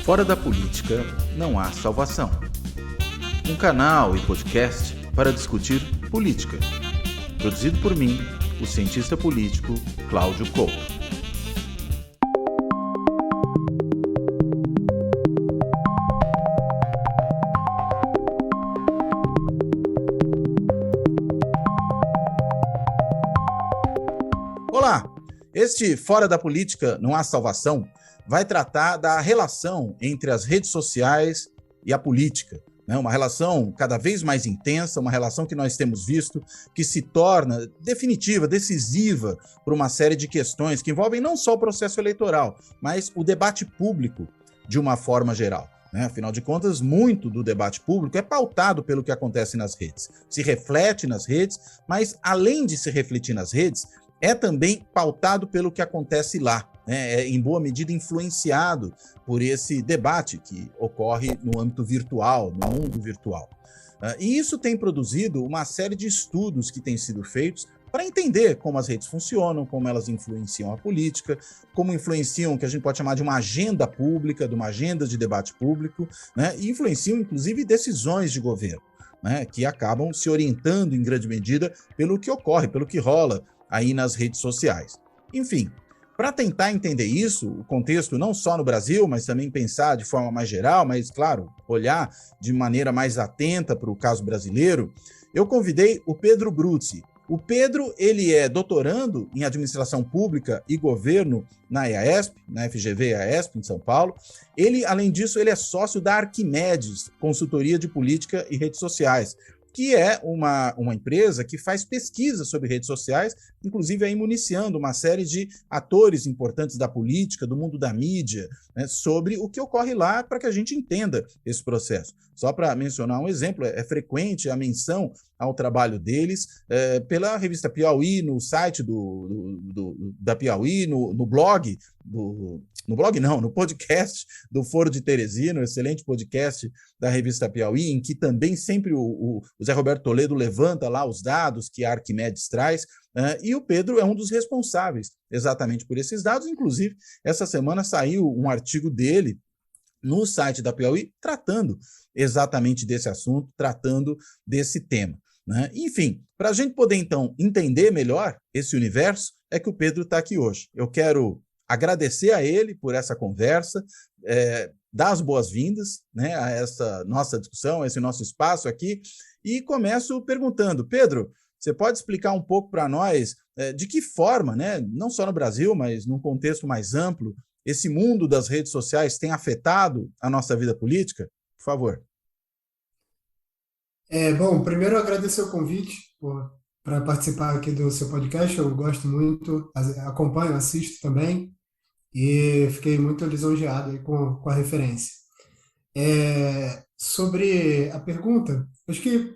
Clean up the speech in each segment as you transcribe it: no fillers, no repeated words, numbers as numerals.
Fora da política não há salvação. Um canal e podcast para discutir política. Produzido por mim, o cientista político Cláudio Couto. Olá! Este Fora da Política não há salvação vai tratar da relação entre as redes sociais e a política, né? Uma relação cada vez mais intensa, uma relação que nós temos visto que se torna definitiva, decisiva para uma série de questões que envolvem não só o processo eleitoral, mas o debate público de uma forma geral. Afinal de contas, muito do debate público é pautado pelo que acontece nas redes. Se reflete nas redes, mas além de se refletir nas redes, é também pautado pelo que acontece lá, né? É em boa medida influenciado por esse debate que ocorre no âmbito virtual, no mundo virtual. E isso tem produzido uma série de estudos que têm sido feitos para entender como as redes funcionam, como elas influenciam a política, como influenciam o que a gente pode chamar de uma agenda pública, de uma agenda de debate público, né? E influenciam, inclusive, decisões de governo, né? Que acabam se orientando, em grande medida, pelo que ocorre, pelo que rola aí nas redes sociais. Enfim, para tentar entender isso, o contexto não só no Brasil, mas também pensar de forma mais geral, mas, claro, olhar de maneira mais atenta para o caso brasileiro, eu convidei o Pedro Bruzzi. O Pedro, ele é doutorando em Administração Pública e Governo na EAESP, na FGV EAESP, em São Paulo. Ele, além disso, ele é sócio da Arquimedes, Consultoria de Política e Redes Sociais, que é uma empresa que faz pesquisa sobre redes sociais, inclusive aí municiando uma série de atores importantes da política, do mundo da mídia, né, sobre o que ocorre lá para que a gente entenda esse processo. Só para mencionar um exemplo, é frequente a menção ao trabalho deles pela revista Piauí, no site da Piauí, no blog, no podcast do Foro de Teresina, um excelente podcast da revista Piauí, em que também sempre o Zé Roberto Toledo levanta lá os dados que a Arquimedes traz, e o Pedro é um dos responsáveis exatamente por esses dados. Inclusive, essa semana saiu um artigo dele no site da Piauí tratando exatamente desse assunto, tratando desse tema, né? Enfim, para a gente poder, então, entender melhor esse universo, é que o Pedro está aqui hoje. Eu quero agradecer a ele por essa conversa, dar as boas-vindas, né, a essa nossa discussão, a esse nosso espaço aqui, e começo perguntando, Pedro, você pode explicar um pouco para nós de que forma, né, não só no Brasil, mas num contexto mais amplo, esse mundo das redes sociais tem afetado a nossa vida política? Por favor. Bom, primeiro agradecer o convite para participar aqui do seu podcast. Eu gosto muito, acompanho, assisto também e fiquei muito lisonjeado aí com a referência. Sobre a pergunta, acho que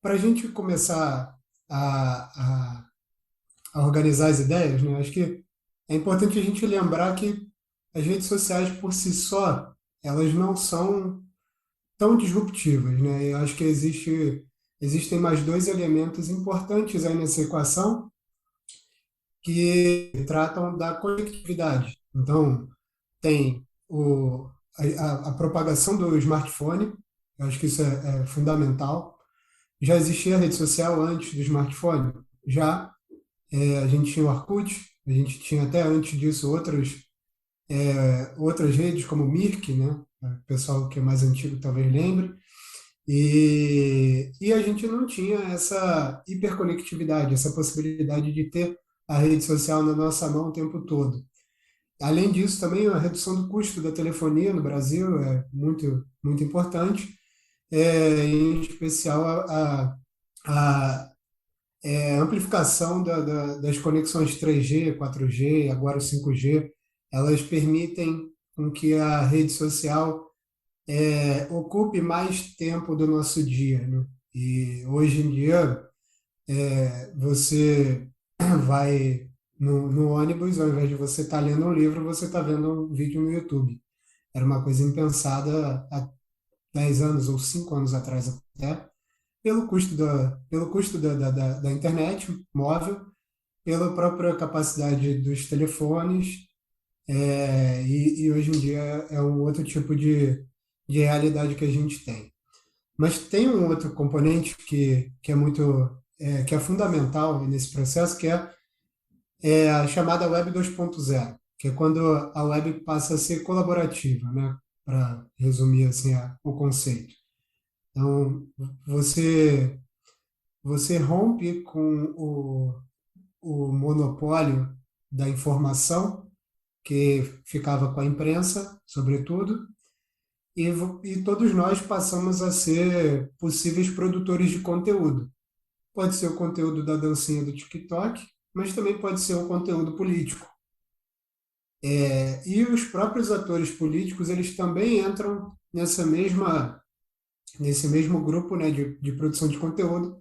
para a gente começar a, a, a organizar as ideias, né? Acho que é importante a gente lembrar que as redes sociais por si só, elas não são tão disruptivas, né? Eu acho que existem mais dois elementos importantes aí nessa equação que tratam da conectividade. Então, tem a propagação do smartphone, eu acho que isso é fundamental. Já existia a rede social antes do smartphone? Já. A gente tinha o Orkut, a gente tinha até antes disso outras redes, como o Mirk, né? O pessoal que é mais antigo talvez lembre. E a gente não tinha essa hiperconectividade, essa possibilidade de ter a rede social na nossa mão o tempo todo. Além disso, também a redução do custo da telefonia no Brasil é muito, muito importante, em especial a amplificação das conexões 3G, 4G, agora o 5G, elas permitem com que a rede social ocupe mais tempo do nosso dia, né? E hoje em dia, você vai no ônibus, ao invés de você estar lendo um livro, você está vendo um vídeo no YouTube. Era uma coisa impensada há 10 anos ou 5 anos atrás até, pelo custo da internet móvel, pela própria capacidade dos telefones, e hoje em dia é um outro tipo de realidade que a gente tem. Mas tem um outro componente que é que é fundamental nesse processo, que é a chamada Web 2.0, que é quando a web passa a ser colaborativa, né? Para resumir assim o conceito. Então, você você rompe com o monopólio da informação que ficava com a imprensa, sobretudo, e todos nós passamos a ser possíveis produtores de conteúdo. Pode ser o conteúdo da dancinha do TikTok, mas também pode ser um conteúdo político. E os próprios atores políticos, eles também entram nesse mesmo grupo, né, de produção de conteúdo.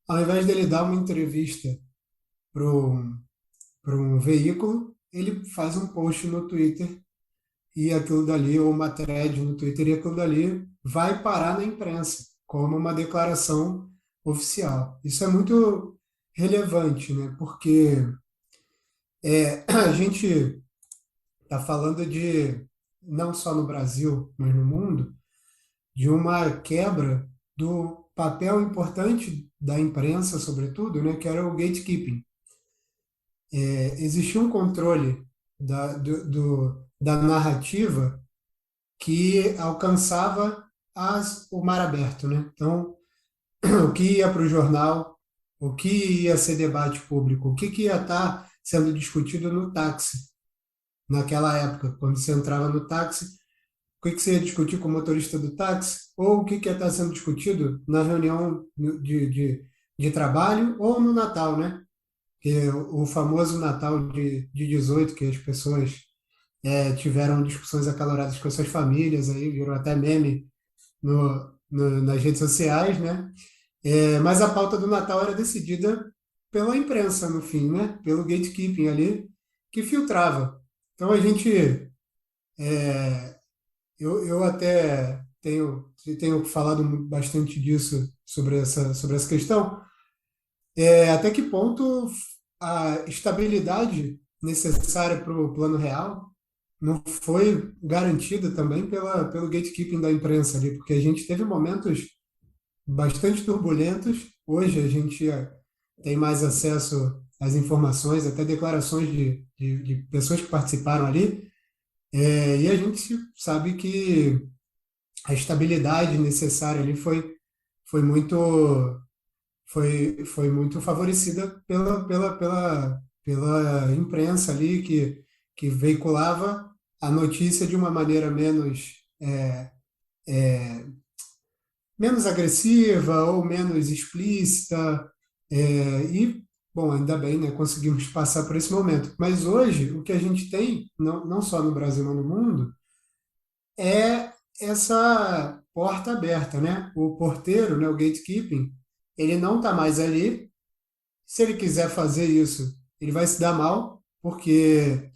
Ao invés dele dar uma entrevista para um veículo, ele faz um post no Twitter e aquilo dali, ou uma thread no Twitter, e aquilo dali vai parar na imprensa, como uma declaração oficial. Isso é muito relevante, né? Porque a gente está falando não só no Brasil, mas no mundo, de uma quebra do papel importante da imprensa, sobretudo, né? Que era o gatekeeping. Existia um controle da narrativa que alcançava o mar aberto, né? Então, o que ia para o jornal, o que ia ser debate público, o que ia estar sendo discutido no táxi naquela época, quando você entrava no táxi, o que você ia discutir com o motorista do táxi, ou o que ia estar sendo discutido na reunião de trabalho ou no Natal, né? Que o famoso Natal de 18, que as pessoas tiveram discussões acaloradas com as suas famílias, aí virou até meme nas redes sociais, né? Mas a pauta do Natal era decidida pela imprensa, no fim, né? Pelo gatekeeping ali, que filtrava. Então a gente, eu até tenho falado bastante disso sobre essa questão. Até que ponto a estabilidade necessária para o plano real não foi garantida também pelo gatekeeping da imprensa ali, porque a gente teve momentos bastante turbulentos. Hoje a gente tem mais acesso às informações, até declarações de pessoas que participaram ali, e a gente sabe que a estabilidade necessária ali foi muito foi muito favorecida pela imprensa ali, que veiculava a notícia de uma maneira menos agressiva ou menos explícita. E, bom, ainda bem, né, conseguimos passar por esse momento. Mas hoje, o que a gente tem, não só no Brasil, mas no mundo, é essa porta aberta, né? O porteiro, né, o gatekeeping, ele não está mais ali. Se ele quiser fazer isso, ele vai se dar mal, porque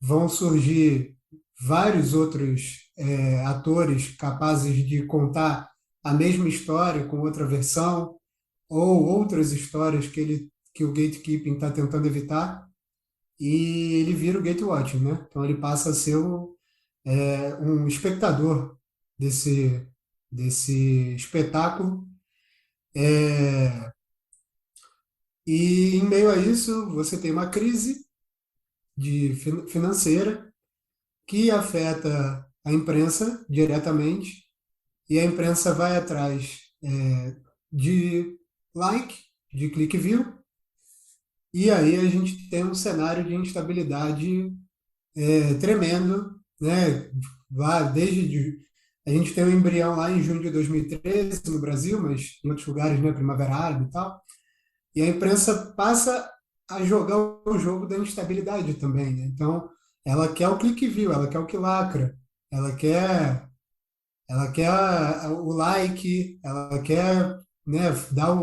vão surgir vários outros atores capazes de contar a mesma história com outra versão, ou outras histórias que o gatekeeping está tentando evitar, e ele vira o gatewatching, né? Então ele passa a ser um espectador desse, desse espetáculo. E em meio a isso, você tem uma crise financeira que afeta a imprensa diretamente, e a imprensa vai atrás de like, de click view, e aí a gente tem um cenário de instabilidade tremendo, né? A gente tem um embrião lá em junho de 2013 no Brasil, mas em outros lugares, né, Primavera Árabe e tal, e a imprensa passa a jogar o jogo da instabilidade também, né? Então, ela quer o click view, ela quer o que lacra, ela quer o like, ela quer, né, dar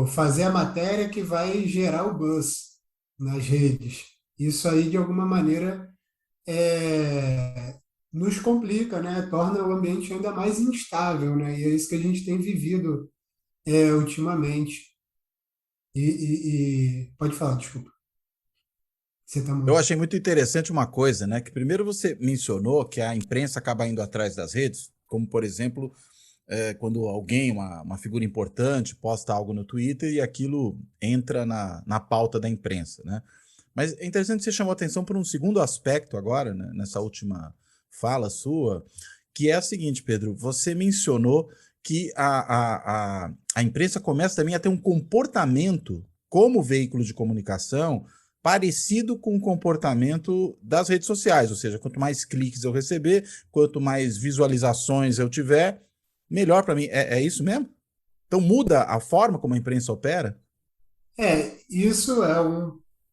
fazer a matéria que vai gerar o buzz nas redes. Isso aí, de alguma maneira, nos complica, né? Torna o ambiente ainda mais instável, né? E é isso que a gente tem vivido ultimamente. Pode falar, desculpa. você está Eu muito. achei muito interessante uma coisa, né? Que primeiro você mencionou que a imprensa acaba indo atrás das redes, como por exemplo, quando alguém, uma figura importante, posta algo no Twitter e aquilo entra na pauta da imprensa, né? Mas é interessante que você chamou atenção por um segundo aspecto agora, né, nessa última fala sua, que é a seguinte, Pedro, você mencionou que a imprensa começa também a ter um comportamento como veículo de comunicação parecido com o comportamento das redes sociais, ou seja, quanto mais cliques eu receber, quanto mais visualizações eu tiver, melhor para mim. É isso mesmo? Então muda a forma como a imprensa opera? Isso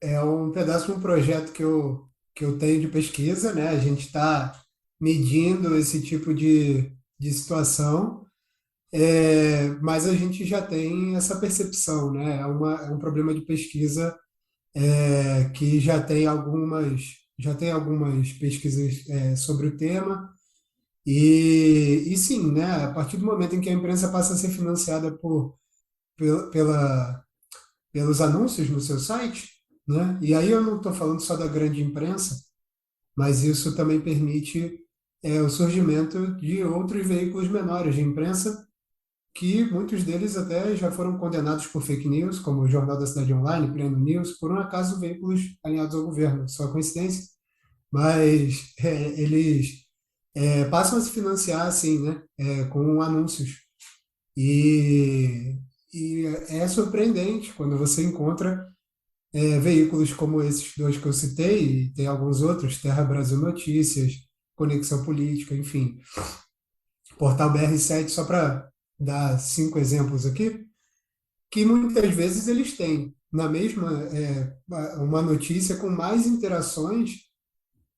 é um pedaço de um projeto que eu tenho de pesquisa, né? A gente está medindo esse tipo de situação, mas a gente já tem essa percepção, né? É um problema de pesquisa que já tem algumas pesquisas sobre o tema, e sim, né? A partir do momento em que a imprensa passa a ser financiada pela pelos anúncios no seu site, né? E aí eu não estou falando só da grande imprensa, mas isso também permite o surgimento de outros veículos menores de imprensa, que muitos deles até já foram condenados por fake news, como o Jornal da Cidade Online, Pleno News, por um acaso veículos alinhados ao governo, só coincidência, mas eles passam a se financiar assim, né? Com anúncios. E, e é surpreendente quando você encontra veículos como esses dois que eu citei, e tem alguns outros, Terra Brasil Notícias, Conexão Política, enfim, Portal BR7, só para dar 5 exemplos aqui, que muitas vezes eles têm na mesma uma notícia com mais interações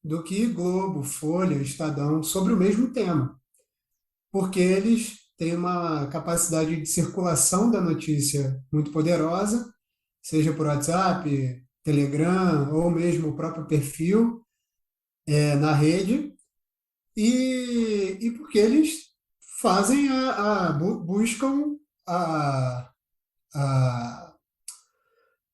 do que Globo, Folha, Estadão sobre o mesmo tema, porque eles têm uma capacidade de circulação da notícia muito poderosa, seja por WhatsApp, Telegram ou mesmo o próprio perfil na rede, e porque eles fazem buscam a, a,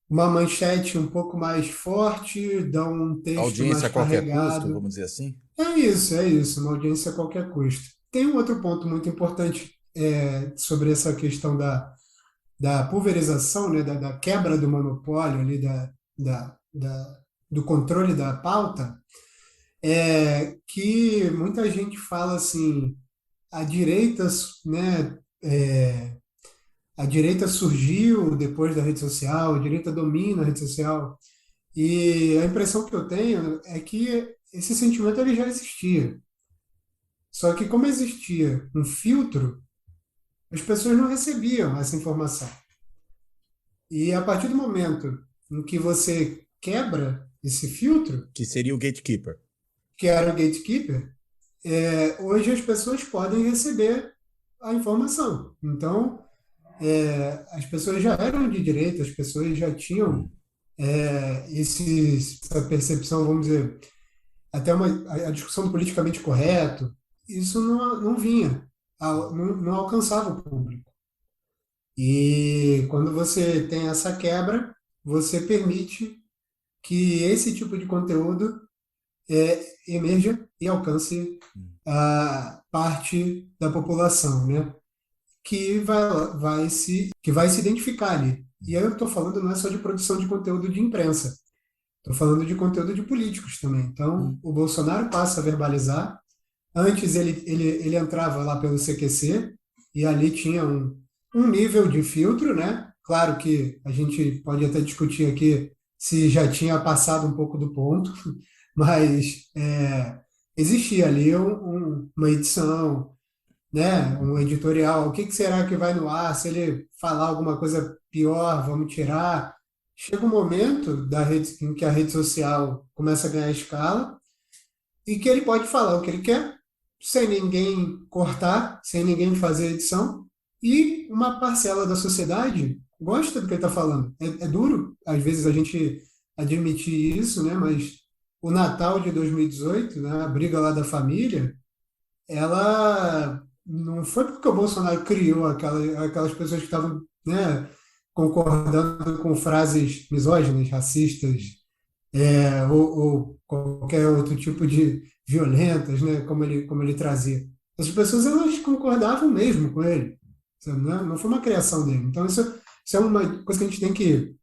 uma manchete um pouco mais forte, dão um texto Audiência mais a qualquer custo, carregado. vamos dizer assim? É isso, uma audiência a qualquer custo. Tem um outro ponto muito importante sobre essa questão da pulverização, né, da quebra do monopólio ali, do controle da pauta, que muita gente fala assim, a direita, né, a direita surgiu depois da rede social, a direita domina a rede social, e a impressão que eu tenho é que esse sentimento ele já existia. Só que como existia um filtro, as pessoas não recebiam essa informação. E a partir do momento em que você quebra esse filtro, Que seria o gatekeeper. que era o gatekeeper, hoje as pessoas podem receber a informação. Então, as pessoas já eram de direita, as pessoas já tinham essa percepção, vamos dizer, até a discussão do politicamente correto, isso não vinha, não alcançava o público. E quando você tem essa quebra, você permite que esse tipo de conteúdo emerja e alcance a parte da população, né? Que vai se identificar ali. E aí eu estou falando não é só de produção de conteúdo de imprensa, estou falando de conteúdo de políticos também. Então, Hum. o Bolsonaro passa a verbalizar. Antes ele entrava lá pelo CQC e ali tinha um nível de filtro, né? Claro que a gente pode até discutir aqui se já tinha passado um pouco do ponto, mas existia ali uma edição, né? Um editorial. O que será que vai no ar? Se ele falar alguma coisa pior, vamos tirar. Chega um momento em que a rede social começa a ganhar escala e que ele pode falar o que ele quer, sem ninguém cortar, sem ninguém fazer edição, e uma parcela da sociedade gosta do que ele está falando. É duro, às vezes, a gente admitir isso, né? Mas o Natal de 2018, né, a briga lá da família, ela não foi porque o Bolsonaro criou aquelas pessoas que estavam, né, concordando com frases misóginas, racistas, ou qualquer outro tipo de violentas, né, como ele trazia. As pessoas elas concordavam mesmo com ele, sabe? Não foi uma criação dele. Então isso é uma coisa que a gente tem que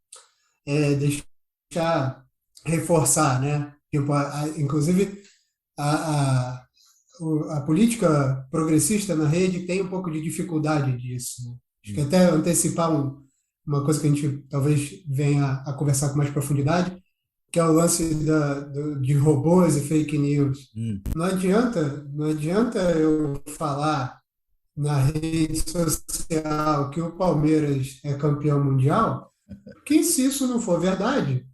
deixar reforçar, né? Tipo, inclusive a, a política progressista na rede tem um pouco de dificuldade disso, né? Acho que Hum, até antecipar uma coisa que a gente talvez venha a conversar com mais profundidade, que é o lance de robôs e fake news. hum. Não adianta eu falar na rede social que o Palmeiras é campeão mundial, porque se isso não for verdade,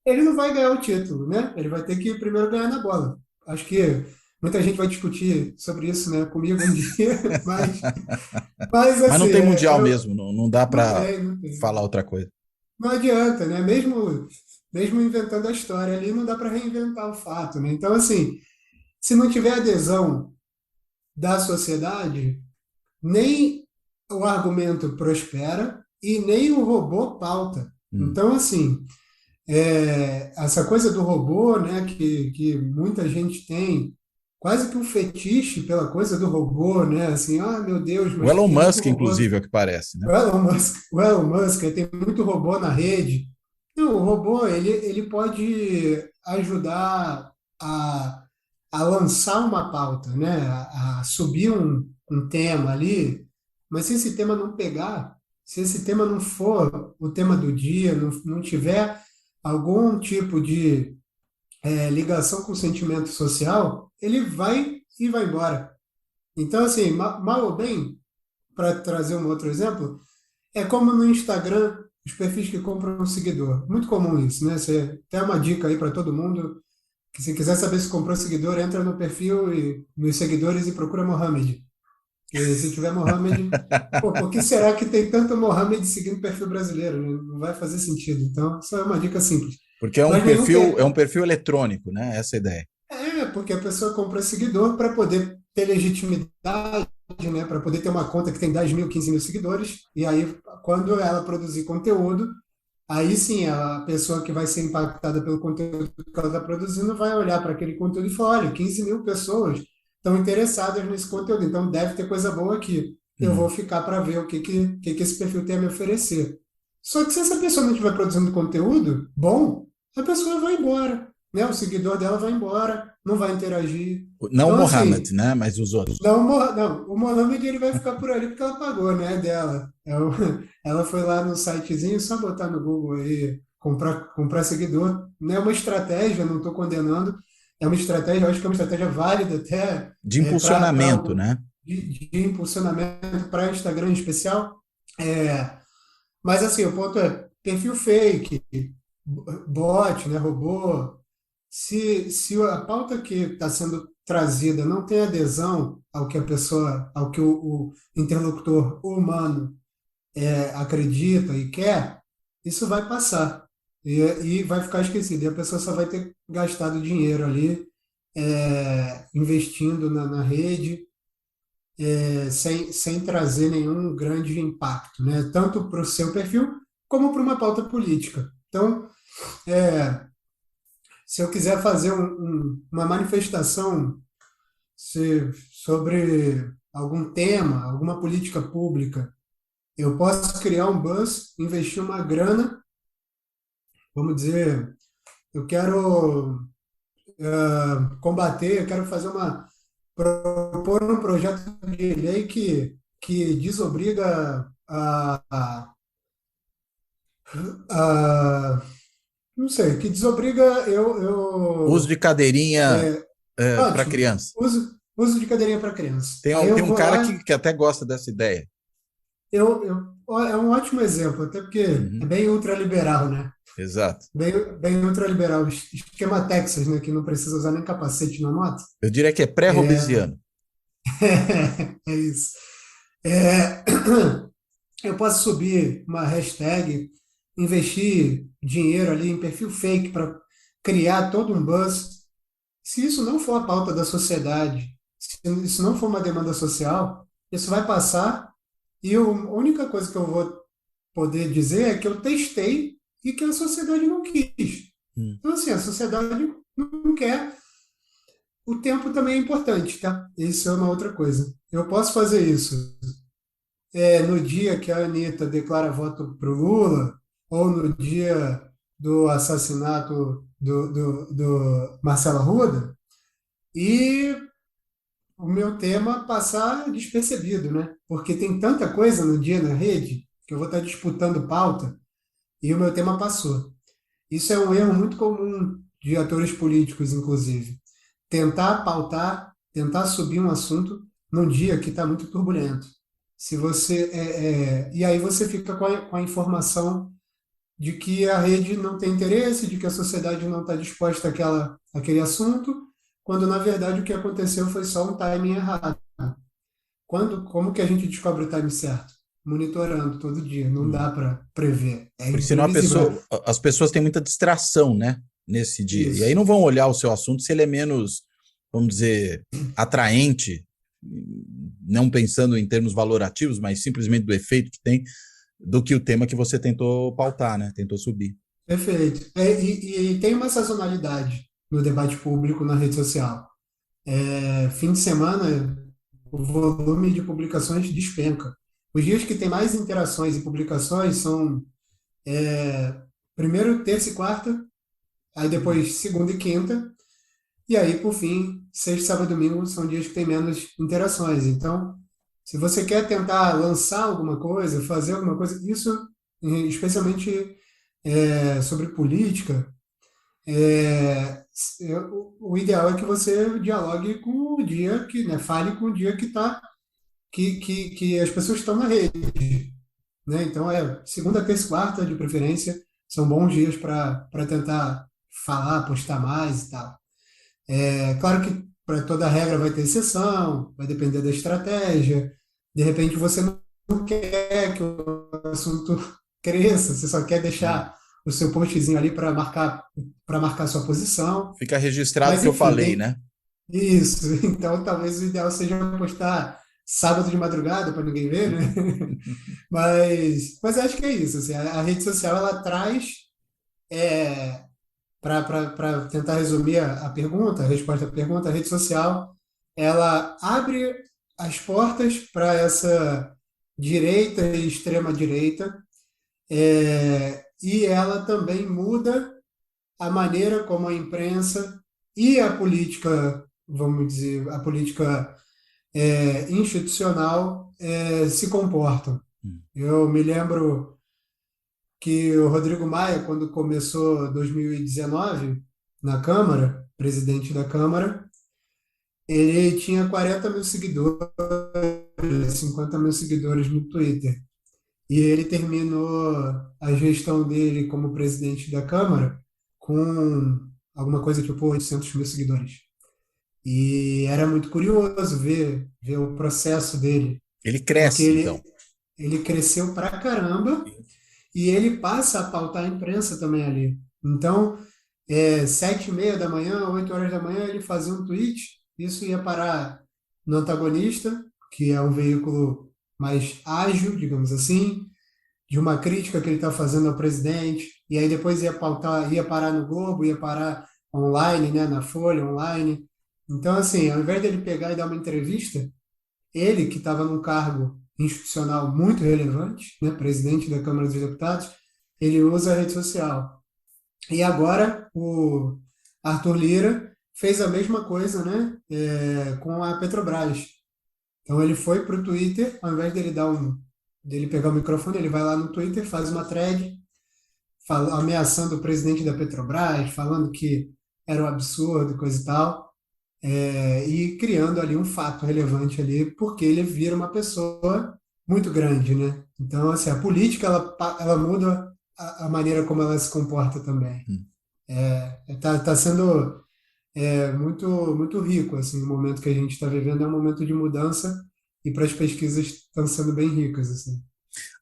ele não vai ganhar o título, né? Ele vai ter que primeiro ganhar na bola. Acho que muita gente vai discutir sobre isso, né, comigo um dia, mas Mas não assim, tem mundial mesmo, não dá não para tem, não tem. falar outra coisa. Não adianta, né? Mesmo inventando a história ali, não dá para reinventar o fato, né? Então, assim, se não tiver adesão da sociedade, nem o argumento prospera e nem o robô pauta. Hum. Então, assim, essa coisa do robô, né, que muita gente tem, quase que um fetiche pela coisa do robô, né? Assim, ah, meu Deus, O mas Elon tem muito Musk, robô. inclusive, é o que parece, né? O Elon Musk, tem muito robô na rede. Não, o robô, ele pode ajudar a, a lançar uma pauta, né? A subir um tema ali, mas se esse tema não pegar, se esse tema não for o tema do dia, não tiver algum tipo de ligação com o sentimento social, ele vai embora. Então, assim, mal ou bem, para trazer um outro exemplo, é como no Instagram, os perfis que compram um seguidor. Muito comum isso, né? Você tem uma dica aí para todo mundo, que se quiser saber se comprou seguidor, entra no perfil e nos seguidores e procura Mohamed. E se tiver Mohamed, pô, por que será que tem tanto Mohamed seguindo o perfil brasileiro, né? Não vai fazer sentido. Então, isso é uma dica simples. Porque Mas nenhum é per... um perfil eletrônico, né? Essa é a ideia. porque a pessoa compra seguidor para poder ter legitimidade, né? Para poder ter uma conta que tem 10 mil, 15 mil seguidores. E aí, quando ela produzir conteúdo, aí sim, a pessoa que vai ser impactada pelo conteúdo que ela está produzindo vai olhar para aquele conteúdo e falar: olha, 15 mil pessoas estão interessadas nesse conteúdo, então deve ter coisa boa aqui. Eu vou Hum. ficar para ver o que esse perfil tem a me oferecer. Só que se essa pessoa não estiver produzindo conteúdo bom, a pessoa vai embora, né? O seguidor dela vai embora, não vai interagir. Não o Então, Mohammed, assim, né? Mas os outros. não, o Mohamed ele vai ficar por ali porque ela pagou, né, dela. Ela foi lá no sitezinho, só botar no Google aí, comprar seguidor. Não é uma estratégia, não estou condenando, é uma estratégia, eu acho que é uma estratégia válida até De para impulsionamento, algo né? de impulsionamento para Instagram em especial. É, mas assim, o ponto é perfil fake, bot, né, robô. Se a pauta que está sendo trazida não tem adesão ao que a pessoa, ao que o interlocutor humano acredita e quer, isso vai passar e vai ficar esquecido. E a pessoa só vai ter gastado dinheiro ali investindo na rede, sem trazer nenhum grande impacto, né? Tanto para o seu perfil como para uma pauta política. Então, se eu quiser fazer uma manifestação sobre algum tema, alguma política pública, eu posso criar um buzz, investir uma grana, vamos dizer, eu quero combater, eu quero propor um projeto de lei que desobriga a não sei, que desobriga Uso de cadeirinha é, para ótimo, criança. uso de cadeirinha para criança. Aí Tem eu um vou cara lá. que até gosta dessa ideia. É um ótimo exemplo, até porque é Uhum, bem ultraliberal, né? exato. Bem ultraliberal, esquema Texas, né? Que não precisa usar nem capacete na moto. Eu diria que é É, pré-robesiano. é isso. É, eu posso subir uma hashtag, investir dinheiro ali em perfil fake para criar todo um buzz. Se isso não for a pauta da sociedade, se isso não for uma demanda social, isso vai passar e a única coisa que eu vou poder dizer é que eu testei e que a sociedade não quis. Então, assim, a sociedade não quer. O tempo também é importante, tá? Isso é uma outra coisa. Eu posso fazer isso no dia que a Anitta declara voto para o Lula, ou no dia do assassinato do Marcelo Arruda, e o meu tema passar despercebido, né? Porque tem tanta coisa no dia na rede que eu vou estar disputando pauta e o meu tema passou. Isso é um erro muito comum de atores políticos, inclusive. Tentar pautar, tentar subir um assunto num dia que está muito turbulento. Se você e aí você fica com a informação de que a rede não tem interesse, de que a sociedade não está disposta àquele assunto, quando na verdade o que aconteceu foi só um timing errado. Como que a gente descobre o time certo? Monitorando todo dia, não Hum. dá para prever, é Porque senão imprevisível. as pessoas têm muita distração, né, nesse dia. E aí Isso. não vão olhar o seu assunto se ele é menos, vamos dizer, atraente, não pensando em termos valorativos, mas simplesmente do efeito que tem, do que o tema que você tentou pautar, né? Tentou subir. Perfeito. E tem uma sazonalidade no debate público na rede social. Fim de semana, o volume de publicações despenca. Os dias que tem mais interações e publicações são primeiro, terça e quarta, aí Hum. depois segunda e quinta, e aí, por fim, sexta, sábado e domingo são dias que tem menos interações. Então, se você quer tentar lançar alguma coisa, fazer alguma coisa, isso, especialmente sobre política, o ideal é que você dialogue com o dia que, né, fale com o dia que tá, que as pessoas estão na rede, né? Então, segunda, terça e quarta, de preferência, são bons dias para tentar falar, postar mais e tal. Claro que para toda regra vai ter exceção, vai depender da estratégia. De repente você não quer que o assunto cresça, você só quer É. deixar o seu postzinho ali para marcar sua posição. Fica registrado o Mas que eu enfim, falei, tem né? isso. Então talvez o ideal seja postar sábado de madrugada para ninguém ver, né? Mas acho que é isso. Assim, a rede social ela traz para tentar resumir a pergunta, a resposta à pergunta, a rede social, ela abre as portas para essa direita e extrema direita, e ela também muda a maneira como a imprensa e a política, vamos dizer, a política institucional se comportam. Hum. Eu me lembro que o Rodrigo Maia, quando começou 2019 na Câmara, presidente da Câmara, ele tinha 40 mil seguidores, 50 mil seguidores no Twitter. E ele terminou a gestão dele como presidente da Câmara com alguma coisa tipo 800 mil seguidores. E era muito curioso ver o processo dele, Ele porque cresce, então. ele cresceu pra caramba e ele passa a pautar a imprensa também ali. Então, 7h30 da manhã, 8 horas da manhã, ele fazia um tweet, isso ia parar no Antagonista, que é um veículo mais ágil, digamos assim, de uma crítica que ele está fazendo ao presidente, e aí depois ia parar no Globo, ia parar online, né, na Folha, online. Então, assim, ao invés dele pegar e dar uma entrevista, ele, que estava num cargo institucional muito relevante, né, presidente da Câmara dos Deputados, ele usa a rede social. E agora o Arthur Lira fez a mesma coisa, né, com a Petrobras. Então ele foi para o Twitter, ao invés dele pegar o microfone, ele vai lá no Twitter, faz uma thread, ameaçando o presidente da Petrobras, falando que era um absurdo, coisa e tal, e criando ali um fato relevante ali, porque ele vira uma pessoa muito grande, né? Então, assim, a política, ela muda a maneira como ela se comporta também. Hum. Tá sendo muito, muito rico, assim, o momento que a gente está vivendo é um momento de mudança e para as pesquisas estão sendo bem ricas, assim.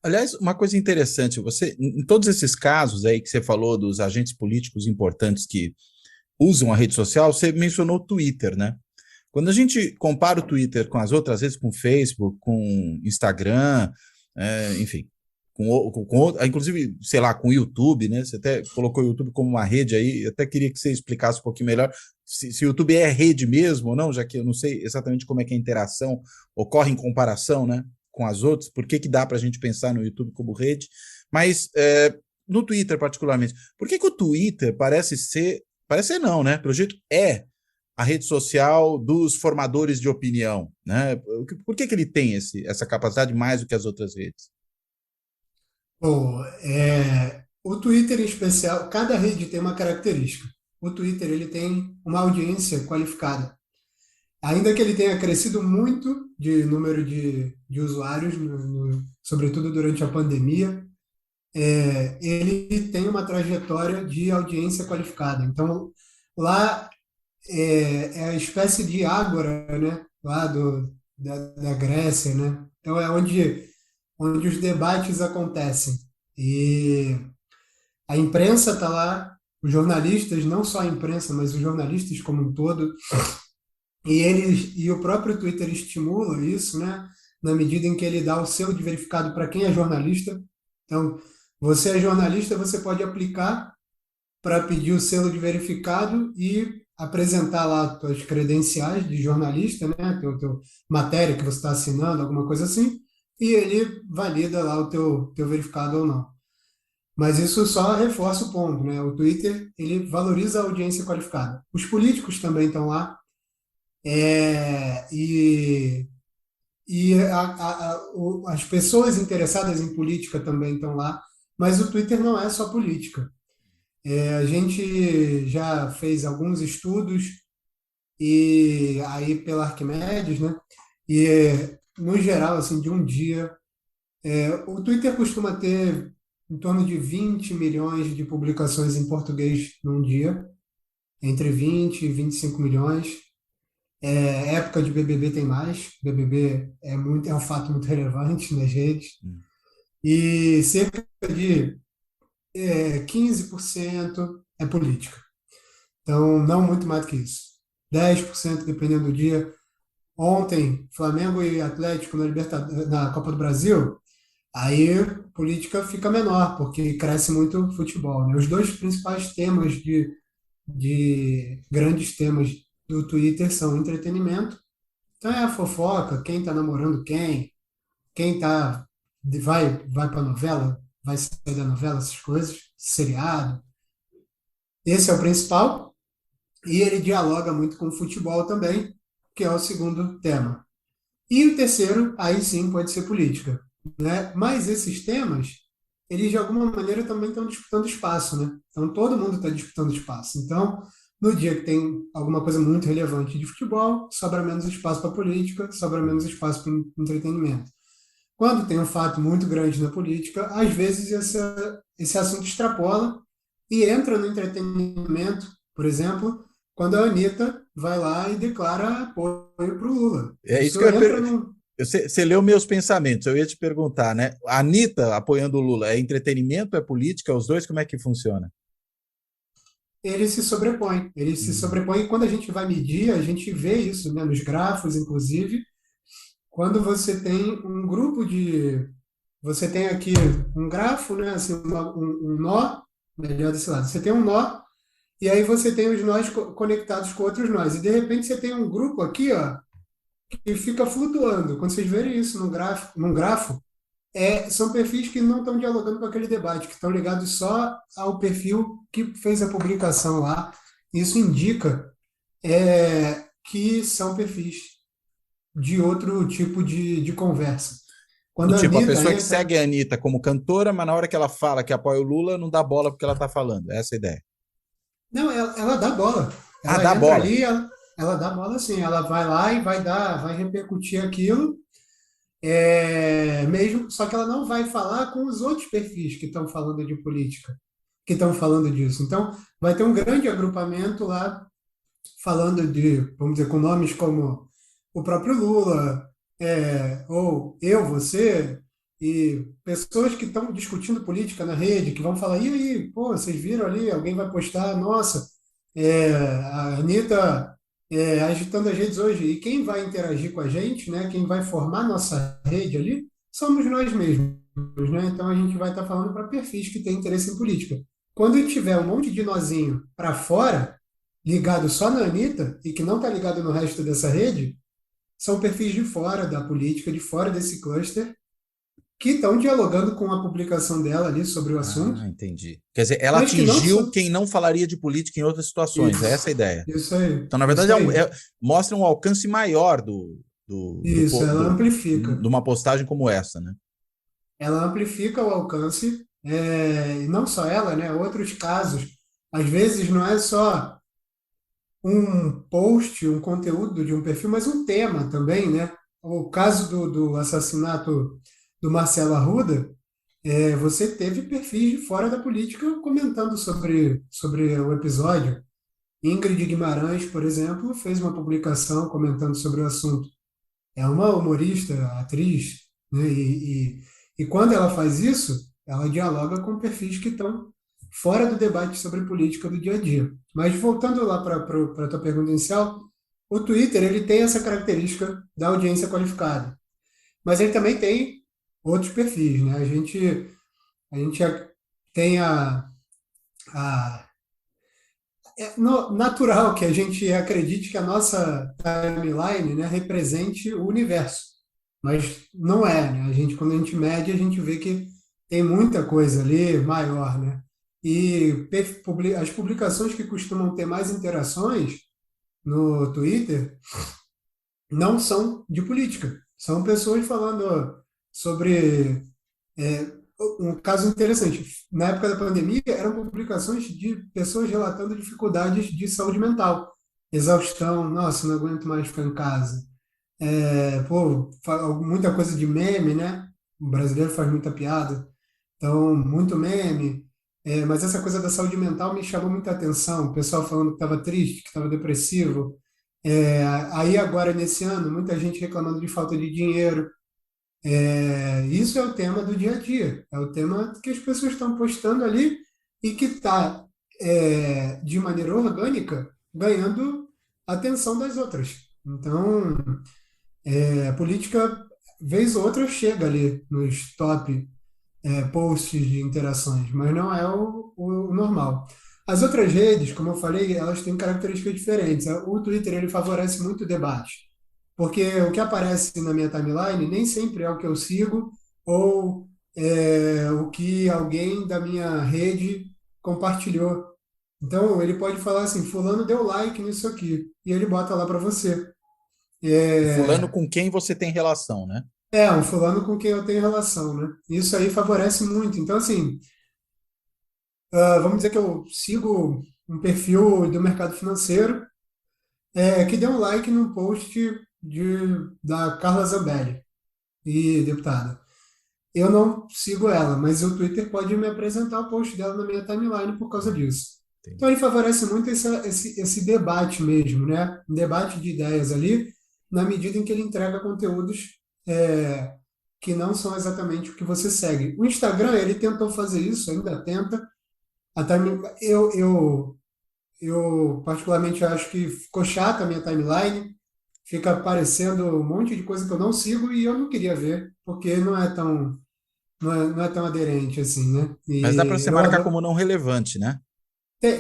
Aliás, uma coisa interessante, você, em todos esses casos aí que você falou dos agentes políticos importantes que usam a rede social, você mencionou o Twitter, né? Quando a gente compara o Twitter com as outras redes, com o Facebook, com o Instagram, enfim, inclusive, sei lá, com o YouTube, né? Você até colocou o YouTube como uma rede aí, eu até queria que você explicasse um pouquinho melhor se o YouTube é rede mesmo ou não, já que eu não sei exatamente como é que a interação ocorre em comparação, né, com as outras, por que dá para a gente pensar no YouTube como rede, mas no Twitter particularmente, por que o Twitter parece ser não, né? Pelo jeito é a rede social dos formadores de opinião, né? Por que ele tem essa capacidade mais do que as outras redes? Bom, o Twitter em especial, cada rede tem uma característica. O Twitter ele tem uma audiência qualificada. Ainda que ele tenha crescido muito de número de usuários, sobretudo durante a pandemia, ele tem uma trajetória de audiência qualificada. Então, lá é a espécie de ágora, né? Lá da Grécia, né? Então, é onde os debates acontecem. E a imprensa está lá, os jornalistas, não só a imprensa, mas os jornalistas como um todo, e o próprio Twitter estimula isso, né? Na medida em que ele dá o selo de verificado para quem é jornalista. Então, você é jornalista, você pode aplicar para pedir o selo de verificado e apresentar lá suas credenciais de jornalista, né? Teu matéria que você está assinando, alguma coisa assim, e ele valida lá o teu verificado ou não. Mas isso só reforça o ponto, né? O Twitter, ele valoriza a audiência qualificada. Os políticos também estão lá, é, e, as pessoas interessadas em política também estão lá, mas o Twitter não é só política. A gente já fez alguns estudos e aí pela Arquimedes, né? E no geral, assim, de um dia, o Twitter costuma ter em torno de 20 milhões de publicações em português num dia, entre 20 e 25 milhões. Época de BBB tem mais, BBB é um fato muito relevante nas redes, e cerca de 15% é política. Então, não muito mais do que isso. 10% dependendo do dia. Ontem, Flamengo e Atlético na Copa do Brasil, aí política fica menor, porque cresce muito o futebol, né? Os dois principais temas de grandes temas do Twitter são entretenimento. Então é a fofoca, quem está namorando quem vai para novela, vai sair da novela, essas coisas, seriado. Esse é o principal. E ele dialoga muito com o futebol também, que é o segundo tema. E o terceiro, aí sim, pode ser política, né? Mas esses temas, eles de alguma maneira também estão disputando espaço, né? Então todo mundo está disputando espaço. Então, no dia que tem alguma coisa muito relevante de futebol, sobra menos espaço para política, sobra menos espaço para entretenimento. Quando tem um fato muito grande na política, às vezes esse assunto extrapola e entra no entretenimento, por exemplo, quando a Anitta vai lá e declara apoio para o Lula. É isso Isso que eu ia entra no. Você leu meus pensamentos, eu ia te perguntar, né? A Anitta apoiando o Lula, é entretenimento, é política, os dois, como é que funciona? Ele se sobrepõe e quando a gente vai medir, a gente vê isso, né, nos grafos, inclusive, quando você tem um grupo de. Você tem aqui um grafo, né, assim, um nó, melhor desse lado. Você tem um nó, e aí você tem os nós conectados com outros nós. E de repente você tem um grupo aqui, ó, que fica flutuando. Quando vocês verem isso num grafo, são perfis que não estão dialogando com aquele debate, que estão ligados só ao perfil que fez a publicação lá. Isso indica que são perfis de outro tipo de conversa. Do Quando a tipo, a Anitta pessoa que entra. segue a Anitta como cantora, mas na hora que ela fala que apoia o Lula, não dá bola porque ela tá falando. Essa é a ideia. Não, ela dá bola. Ah, Ela dá entra bola. ali, ela dá bola assim. Ela vai lá e vai repercutir aquilo, mesmo, só que ela não vai falar com os outros perfis que estão falando de política, que estão falando disso. Então, vai ter um grande agrupamento lá falando vamos dizer, com nomes como o próprio Lula, ou eu, você, e pessoas que estão discutindo política na rede, que vão falar, e aí, pô, vocês viram ali, alguém vai postar, nossa, a Anitta agitando as redes hoje, e quem vai interagir com a gente, né, quem vai formar nossa rede ali, somos nós mesmos. né? Então a gente vai estar falando para perfis que têm interesse em política. Quando tiver um monte de nozinho para fora, ligado só na Anitta, e que não está ligado no resto dessa rede, são perfis de fora da política, de fora desse cluster, que estão dialogando com a publicação dela ali sobre o assunto, Ah, entendi. Quer dizer, ela mas que não atingiu são. quem não falaria de política em outras situações. É essa a Isso, ideia. isso aí, Então, na verdade, isso aí. mostra um alcance maior Isso, ela de amplifica. uma postagem como essa, né? Ela amplifica o alcance, e não só ela, né? Outros casos. Às vezes não é só um post, um conteúdo de um perfil, mas um tema também, né? O caso do assassinato do Marcelo Arruda, você teve perfis de fora da política comentando sobre o episódio. Ingrid Guimarães, por exemplo, fez uma publicação comentando sobre o assunto. É uma humorista, atriz, né? E quando ela faz isso, ela dialoga com perfis que estão fora do debate sobre política do dia a dia. Mas voltando lá para a tua pergunta inicial, o Twitter ele tem essa característica da audiência qualificada, mas ele também tem outros perfis, né? A gente tem a natural que a gente acredite que a nossa timeline, né, represente o universo, mas não é, né? Quando a gente mede, a gente vê que tem muita coisa ali maior, né? E as publicações que costumam ter mais interações no Twitter não são de política, são pessoas falando sobre um caso interessante. Na época da pandemia, eram publicações de pessoas relatando dificuldades de saúde mental, exaustão, nossa, não aguento mais ficar em casa. Pô, muita coisa de meme, né? O brasileiro faz muita piada, então, muito meme. Mas essa coisa da saúde mental me chamou muita atenção. O pessoal falando que estava triste, que estava depressivo. Aí, agora, nesse ano, muita gente reclamando de falta de dinheiro. Isso é o tema do dia a dia, é o tema que as pessoas estão postando ali e que está, de maneira orgânica, ganhando a atenção das outras. Então, a política, vez ou outra, chega ali nos top posts de interações, mas não é o normal. As outras redes, como eu falei, elas têm características diferentes. O Twitter ele favorece muito o debate, porque o que aparece na minha timeline nem sempre é o que eu sigo ou o que alguém da minha rede compartilhou. Então, ele pode falar assim, fulano deu like nisso aqui, e ele bota lá para você. Fulano É, com quem você tem relação, né? um fulano com quem eu tenho relação, né? Isso aí favorece muito. Então, assim, vamos dizer que eu sigo um perfil do mercado financeiro que deu um like num post da Carla Zambelli, e deputada. Eu não sigo ela, mas o Twitter pode me apresentar o post dela na minha timeline por causa disso. Então Entendi. ele favorece muito esse debate mesmo, né? Um debate de ideias ali, na medida em que ele entrega conteúdos é, que não são exatamente o que você segue. O Instagram, ele tentou fazer isso, ainda tenta. Eu particularmente acho que ficou chata a minha timeline, fica aparecendo um monte de coisa que eu não sigo e eu não queria ver, porque não é tão aderente assim, né? Mas dá para E você eu marcar adoro. como não relevante, né?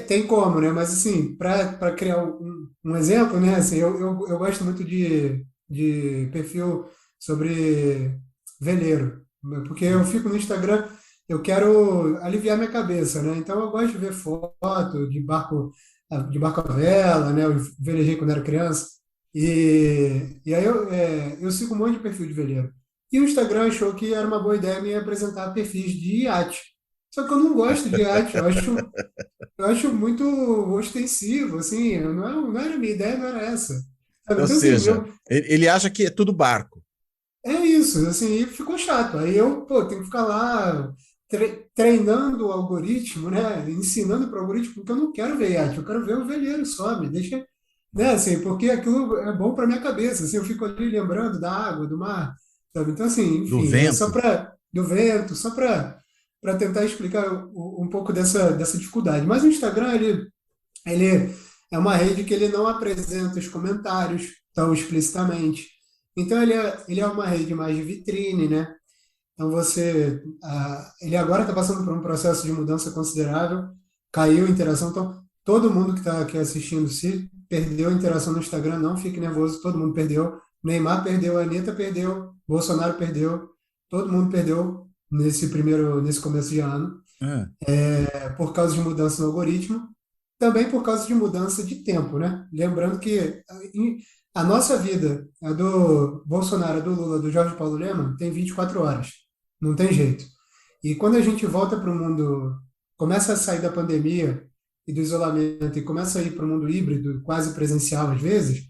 Tem como, né? Mas assim, para criar um exemplo, né? Assim, eu gosto muito de perfil sobre veleiro, porque eu fico no Instagram, eu quero aliviar minha cabeça, né? Então eu gosto de ver foto de barco à vela, né? Eu velejei quando era criança. E aí eu sigo um monte de perfil de veleiro. E o Instagram achou que era uma boa ideia me apresentar perfis de iate. Só que eu não gosto de iate, eu acho muito ostensivo, assim, não era a minha ideia, não era essa. Sabe? Ou Então, assim, seja, ele acha que é tudo barco. é isso, assim, e ficou chato. Aí eu, pô, tenho que ficar lá treinando o algoritmo, né? Ensinando para o algoritmo, porque eu não quero ver iate, eu quero ver o velheiro só, me deixa, né? Assim, porque aquilo é bom para minha cabeça, assim, eu fico ali lembrando da água, do mar, sabe? Então, assim, Do enfim, é só vento. para do vento, só para tentar explicar um pouco dessa dificuldade. Mas o Instagram, ele é uma rede que ele não apresenta os comentários tão explicitamente. Então, ele é uma rede mais de vitrine, né? Então ele agora está passando por um processo de mudança considerável, caiu a interação. Então, todo mundo que está aqui assistindo, se perdeu a interação no Instagram, não fique nervoso, todo mundo perdeu. Neymar perdeu, a Anitta perdeu, Bolsonaro perdeu, todo mundo perdeu nesse começo de ano, Ah, por causa de mudança no algoritmo, também por causa de mudança de tempo, né? Lembrando que a nossa vida, a do Bolsonaro, a do Lula, do Jorge Paulo Lemann, tem 24 horas. Não tem jeito. E quando a gente volta para o mundo, começa a sair da pandemia e do isolamento e começa a ir para o mundo híbrido, quase presencial às vezes,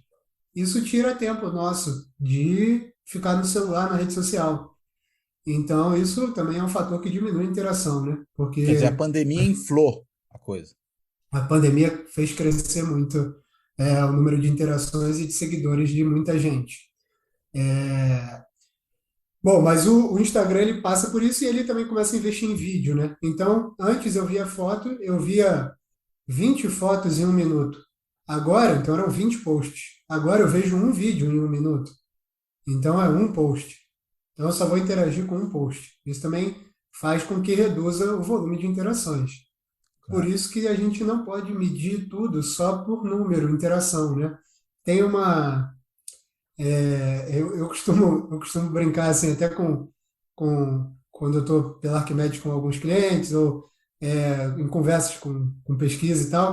isso tira tempo nosso de ficar no celular, na rede social. Então, isso também é um fator que diminui a interação, né? quer dizer, a Porque pandemia inflou a coisa. a pandemia fez crescer muito o número de interações e de seguidores de muita gente. Bom, mas o Instagram ele passa por isso e ele também começa a investir em vídeo, né? Então, antes eu via foto, eu via 20 fotos em um minuto. Agora, então eram 20 posts. Agora eu vejo um vídeo em um minuto. Então é um post. Então eu só vou interagir com um post. Isso também faz com que reduza o volume de interações. Por Claro. isso que a gente não pode medir tudo só por número, interação, né? Tem eu costumo brincar assim, até quando eu estou pela Arquimedes com alguns clientes ou em conversas com pesquisa e tal,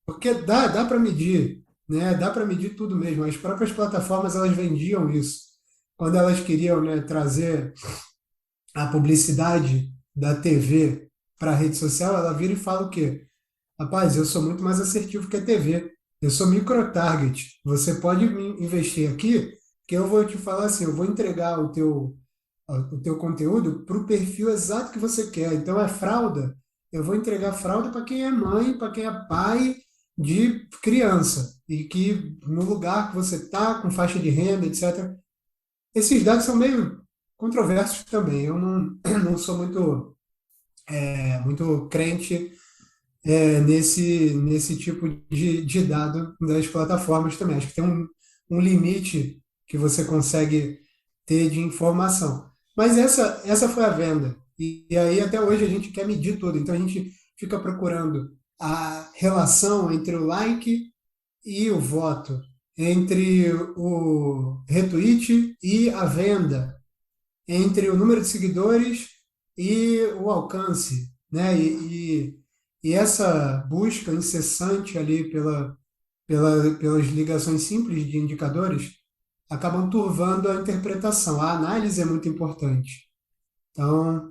porque dá para medir, né? Dá para medir tudo mesmo. As próprias plataformas elas vendiam isso. Quando elas queriam, né, trazer a publicidade da TV para a rede social, ela vira e fala o quê? Rapaz, eu sou muito mais assertivo que a TV. Eu sou micro-target. Você pode investir aqui, que eu vou te falar assim, eu vou entregar o teu conteúdo para o perfil exato que você quer. Então, é fralda. Eu vou entregar fralda para quem é mãe, para quem é pai de criança. E que no lugar que você está, com faixa de renda, etc. Esses dados são meio controversos também. Eu não, não sou muito crente nesse tipo de dado das plataformas também. Acho que tem um limite que você consegue ter de informação. Mas essa foi a venda. E aí, até hoje, a gente quer medir tudo. Então, a gente fica procurando a relação entre o like e o voto, entre o retweet e a venda, entre o número de seguidores e o alcance, né? E essa busca incessante ali pelas ligações simples de indicadores acabam turvando a interpretação. A análise é muito importante. Então,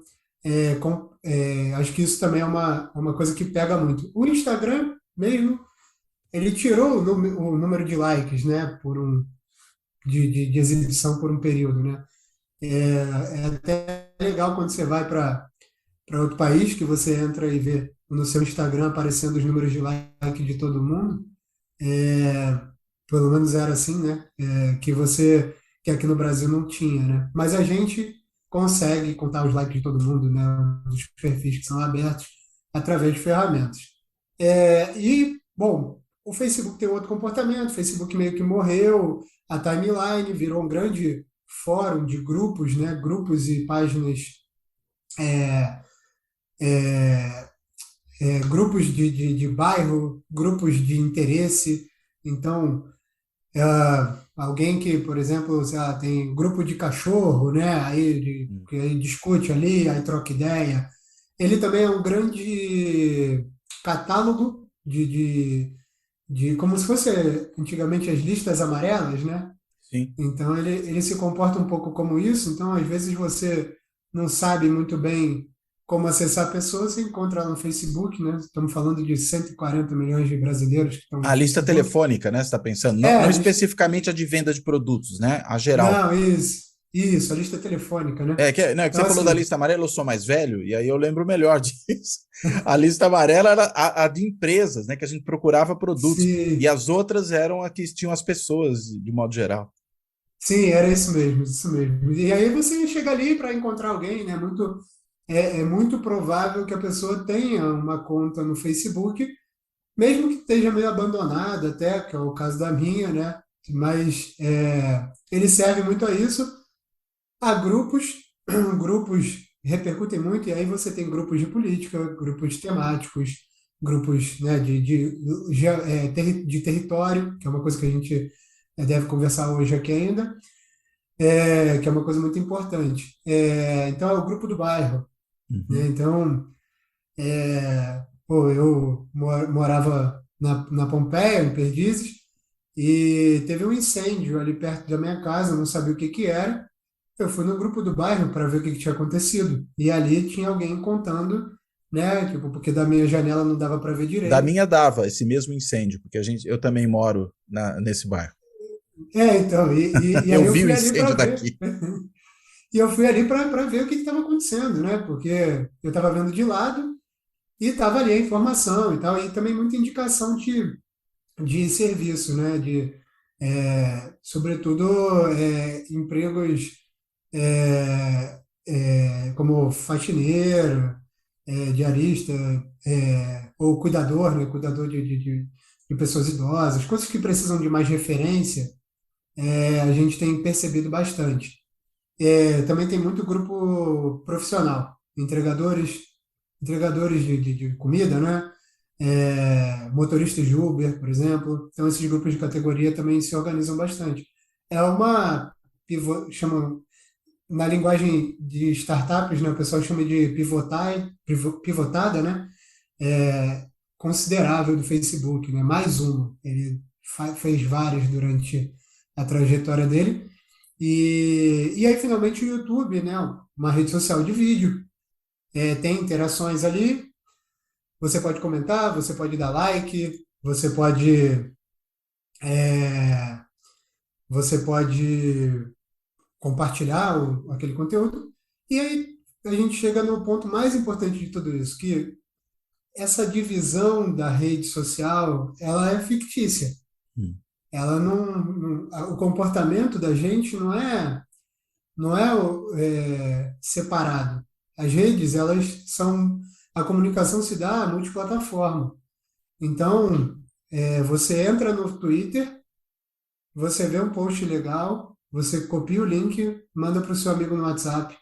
acho que isso também é uma coisa que pega muito. O Instagram mesmo, ele tirou o número de likes, né, de exibição por um período, né? É até legal quando você vai para outro país, que você entra e vê no seu Instagram aparecendo os números de like de todo mundo. É, pelo menos era assim, né? Que aqui no Brasil não tinha, né? Mas a gente consegue contar os likes de todo mundo, né? Os perfis que são abertos através de ferramentas. Bom, o Facebook tem outro comportamento, o Facebook meio que morreu, a timeline virou um grande fórum de grupos, né? Grupos e páginas, grupos de bairro, grupos de interesse. Então, alguém que, por exemplo, sei lá, tem grupo de cachorro, né? Hum. Que aí discute ali, aí troca ideia. Ele também é um grande catálogo de como se fosse antigamente as listas amarelas, né? Sim. Então ele se comporta um pouco como isso. Então, às vezes você não sabe muito bem como acessar a pessoa, você encontra ela no Facebook, né? Estamos falando de 140 milhões de brasileiros que estão A no lista Facebook. telefônica, né? Você está pensando? Não, É, não a lista, especificamente a de venda de produtos, né? A geral. não, isso, a lista telefônica, né? Não, é que Então, você falou da assim, lista amarela, eu sou mais velho, e aí eu lembro melhor disso. A lista amarela era a de empresas, né? Que a gente procurava produtos. E se, as outras eram a que tinham as pessoas, de modo geral. sim, era isso mesmo, isso mesmo. E aí você chega ali para encontrar alguém, né? É muito provável que a pessoa tenha uma conta no Facebook, mesmo que esteja meio abandonada até, que é o caso da minha, né? Mas ele serve muito a isso, a grupos. grupos repercutem muito, e aí você tem grupos de política, grupos temáticos, grupos, né, de território, que é uma coisa que a gente deve conversar hoje aqui ainda, que é uma coisa muito importante. Então, é o grupo do bairro, né? Uhum. Então, pô, eu morava na Pompeia, em Perdizes, e teve um incêndio ali perto da minha casa, eu não sabia o que que era. Eu fui no grupo do bairro para ver o que que tinha acontecido. E ali tinha alguém contando, né? Tipo, porque da minha janela não dava para ver Da direito. minha dava esse mesmo incêndio, porque eu também moro nesse bairro. Então, e aí Eu eu vi o fui ali para incêndio ver. daqui. E eu fui ali para ver o que estava acontecendo, né? Porque eu estava vendo de lado e estava ali a informação e tal, e também muita indicação de serviço, né? Sobretudo, empregos como faxineiro, diarista, ou cuidador, né? Cuidador de pessoas idosas, coisas que precisam de mais referência, a gente tem percebido bastante. Também tem muito grupo profissional, entregadores de comida, né? Motoristas de Uber, por exemplo. Então, esses grupos de categoria também se organizam bastante. É uma, chamam, na linguagem de startups, né, o pessoal chama de pivotada, né? Considerável do Facebook, né? Mais uma. Ele fez várias durante a trajetória dele. E aí, finalmente, o YouTube, né? Uma rede social de vídeo. Tem interações ali. Você pode comentar, você pode dar like, é, você pode compartilhar aquele conteúdo. E aí a gente chega no ponto mais importante de tudo isso, que essa divisão da rede social, ela é fictícia. Hum. Ela o comportamento da gente não é separado. As redes, elas são, a comunicação se dá multiplataforma. Então, você entra no Twitter, você vê um post legal, você copia o link, manda para o seu amigo no WhatsApp,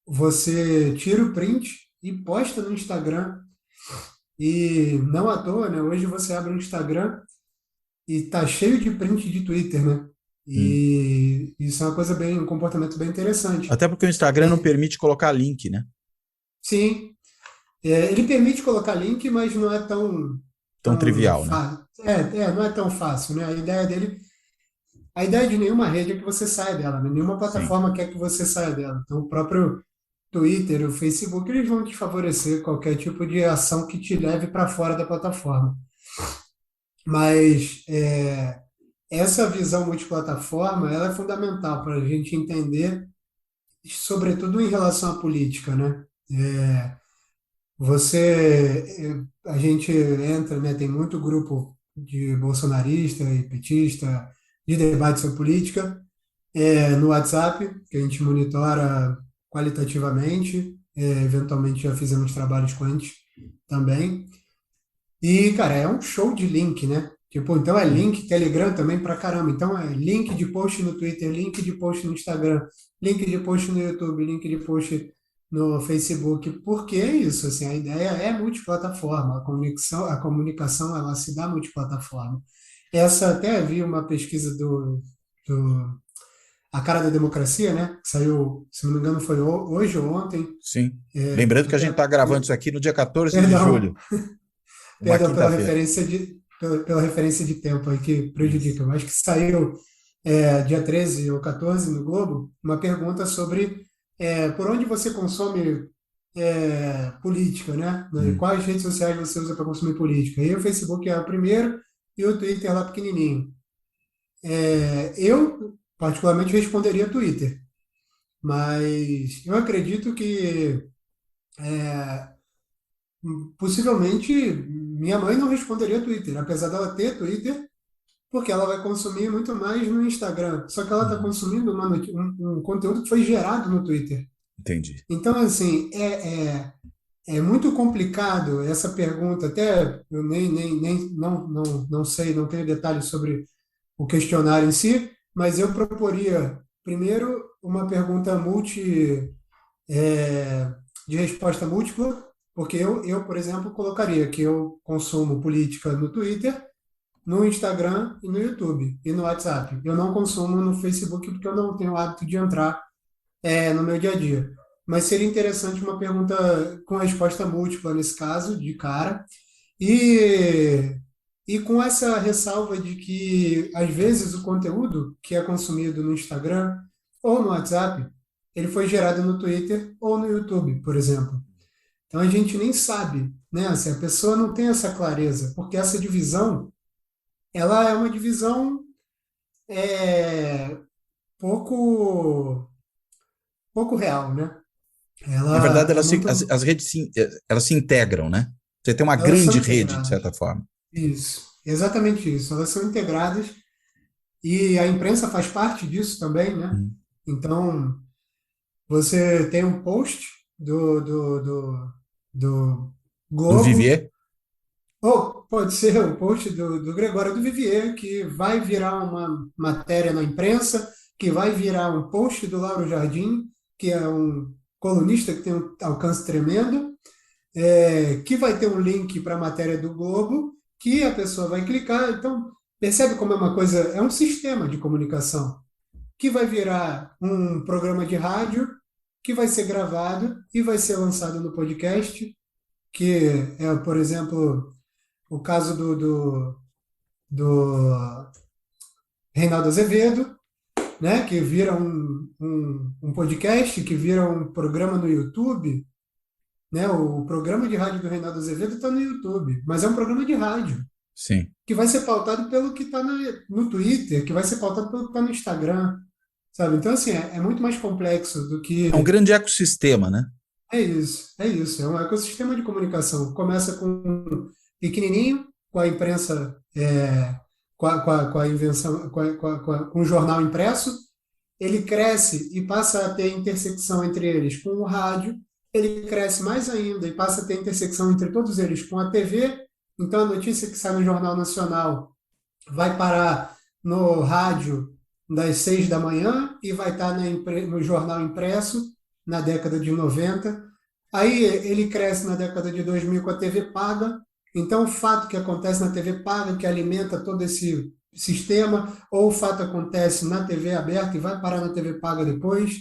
você tira o print e posta no Instagram. E não à toa, né? Hoje você abre o Instagram e tá cheio de print de Twitter, né? Hum. E isso é uma coisa bem, um comportamento bem interessante. Até porque o Instagram não É, permite colocar link, né? sim, ele permite colocar link, mas não é Tão tão trivial, né? fácil. Não é tão fácil, né? A ideia de nenhuma rede é que você saia dela, né? Nenhuma Sim. plataforma quer que você saia dela. Então, o próprio Twitter, o Facebook, eles vão te favorecer qualquer tipo de ação que te leve para fora da plataforma. Mas essa visão multiplataforma, ela é fundamental para a gente entender, sobretudo em relação à política, né? A gente entra, né? Tem muito grupo de bolsonarista e petista de debate sobre política no WhatsApp, que a gente monitora qualitativamente, eventualmente já fizemos trabalhos quanti também. E, cara, é um show de link, né? Tipo, então é Hum. link, Telegram também pra caramba. Então é link de post no Twitter, link de post no Instagram, link de post no YouTube, link de post no Facebook. Por que isso? Assim, a ideia é multiplataforma. A comunicação ela se dá multiplataforma. Essa até vi uma pesquisa do A Cara da Democracia, né? Que saiu, se não me engano, foi hoje ou ontem. Sim. Lembrando que a gente está Até, gravando isso aqui no dia 14 de perdão, julho, uma Perdão pela quinta-feira. referência pela referência de tempo aí que Isso. prejudica, mas que saiu dia 13 ou 14 no Globo, uma pergunta sobre por onde você consome política, né? Hum. Quais redes sociais você usa para consumir política? E o Facebook é o primeiro e o Twitter lá pequenininho. Eu, particularmente, responderia Twitter, mas eu acredito que possivelmente minha mãe não responderia Twitter, apesar dela ter Twitter, porque ela vai consumir muito mais no Instagram. Só que ela está Uhum. consumindo um conteúdo que foi gerado no Twitter. Entendi. Então, assim, é muito complicado essa pergunta. Até eu nem não sei, não tenho detalhes sobre o questionário em si, mas eu proporia, primeiro, uma pergunta de resposta múltipla, porque eu, por exemplo, colocaria que eu consumo política no Twitter, no Instagram e no YouTube e no WhatsApp. Eu não consumo no Facebook porque eu não tenho o hábito de entrar no meu dia a dia. Mas seria interessante uma pergunta com resposta múltipla nesse caso, de cara. E, e com essa ressalva de que, às vezes, o conteúdo que é consumido no Instagram ou no WhatsApp, ele foi gerado no Twitter ou no YouTube, por exemplo. Então a gente nem sabe, né? Assim, a pessoa não tem essa clareza, porque essa divisão, ela é uma divisão é, pouco, pouco real, né? Na verdade, Ela é muito, as redes elas se integram, né? Você tem uma elas grande são rede, de integradas. certa forma. Isso, exatamente isso. Elas são integradas e a imprensa faz parte disso também, né? Uhum. Então, você tem um post do Do Globo, Vivier? ou pode ser um post do Gregório do Vivier, que vai virar uma matéria na imprensa, que vai virar um post do Lauro Jardim, que é um colunista que tem um alcance tremendo, que vai ter um link para a matéria do Globo, que a pessoa vai clicar. Então, percebe como é uma coisa, é um sistema de comunicação, que vai virar um programa de rádio, que vai ser gravado e vai ser lançado no podcast, que é, por exemplo, o caso do Reinaldo Azevedo, né, que vira um podcast, que vira um programa no YouTube, né? O programa de rádio do Reinaldo Azevedo está no YouTube, mas é um programa de rádio Sim. que vai ser pautado pelo que está no Twitter, que vai ser pautado pelo que está no Instagram, sabe? Então, assim, é muito mais complexo do que É um grande ecossistema, né? é isso, é isso. É um ecossistema de comunicação. Começa com pequenininho, com a imprensa, com a invenção, com o jornal impresso, ele cresce e passa a ter intersecção entre eles com o rádio, ele cresce mais ainda e passa a ter intersecção entre todos eles com a TV. Então, a notícia que sai no Jornal Nacional vai parar no rádio das 6 da manhã e vai estar no jornal impresso na década de 90. Aí ele cresce na década de 2000 com a TV paga. Então, o fato que acontece na TV paga, que alimenta todo esse sistema, ou o fato acontece na TV aberta e vai parar na TV paga depois,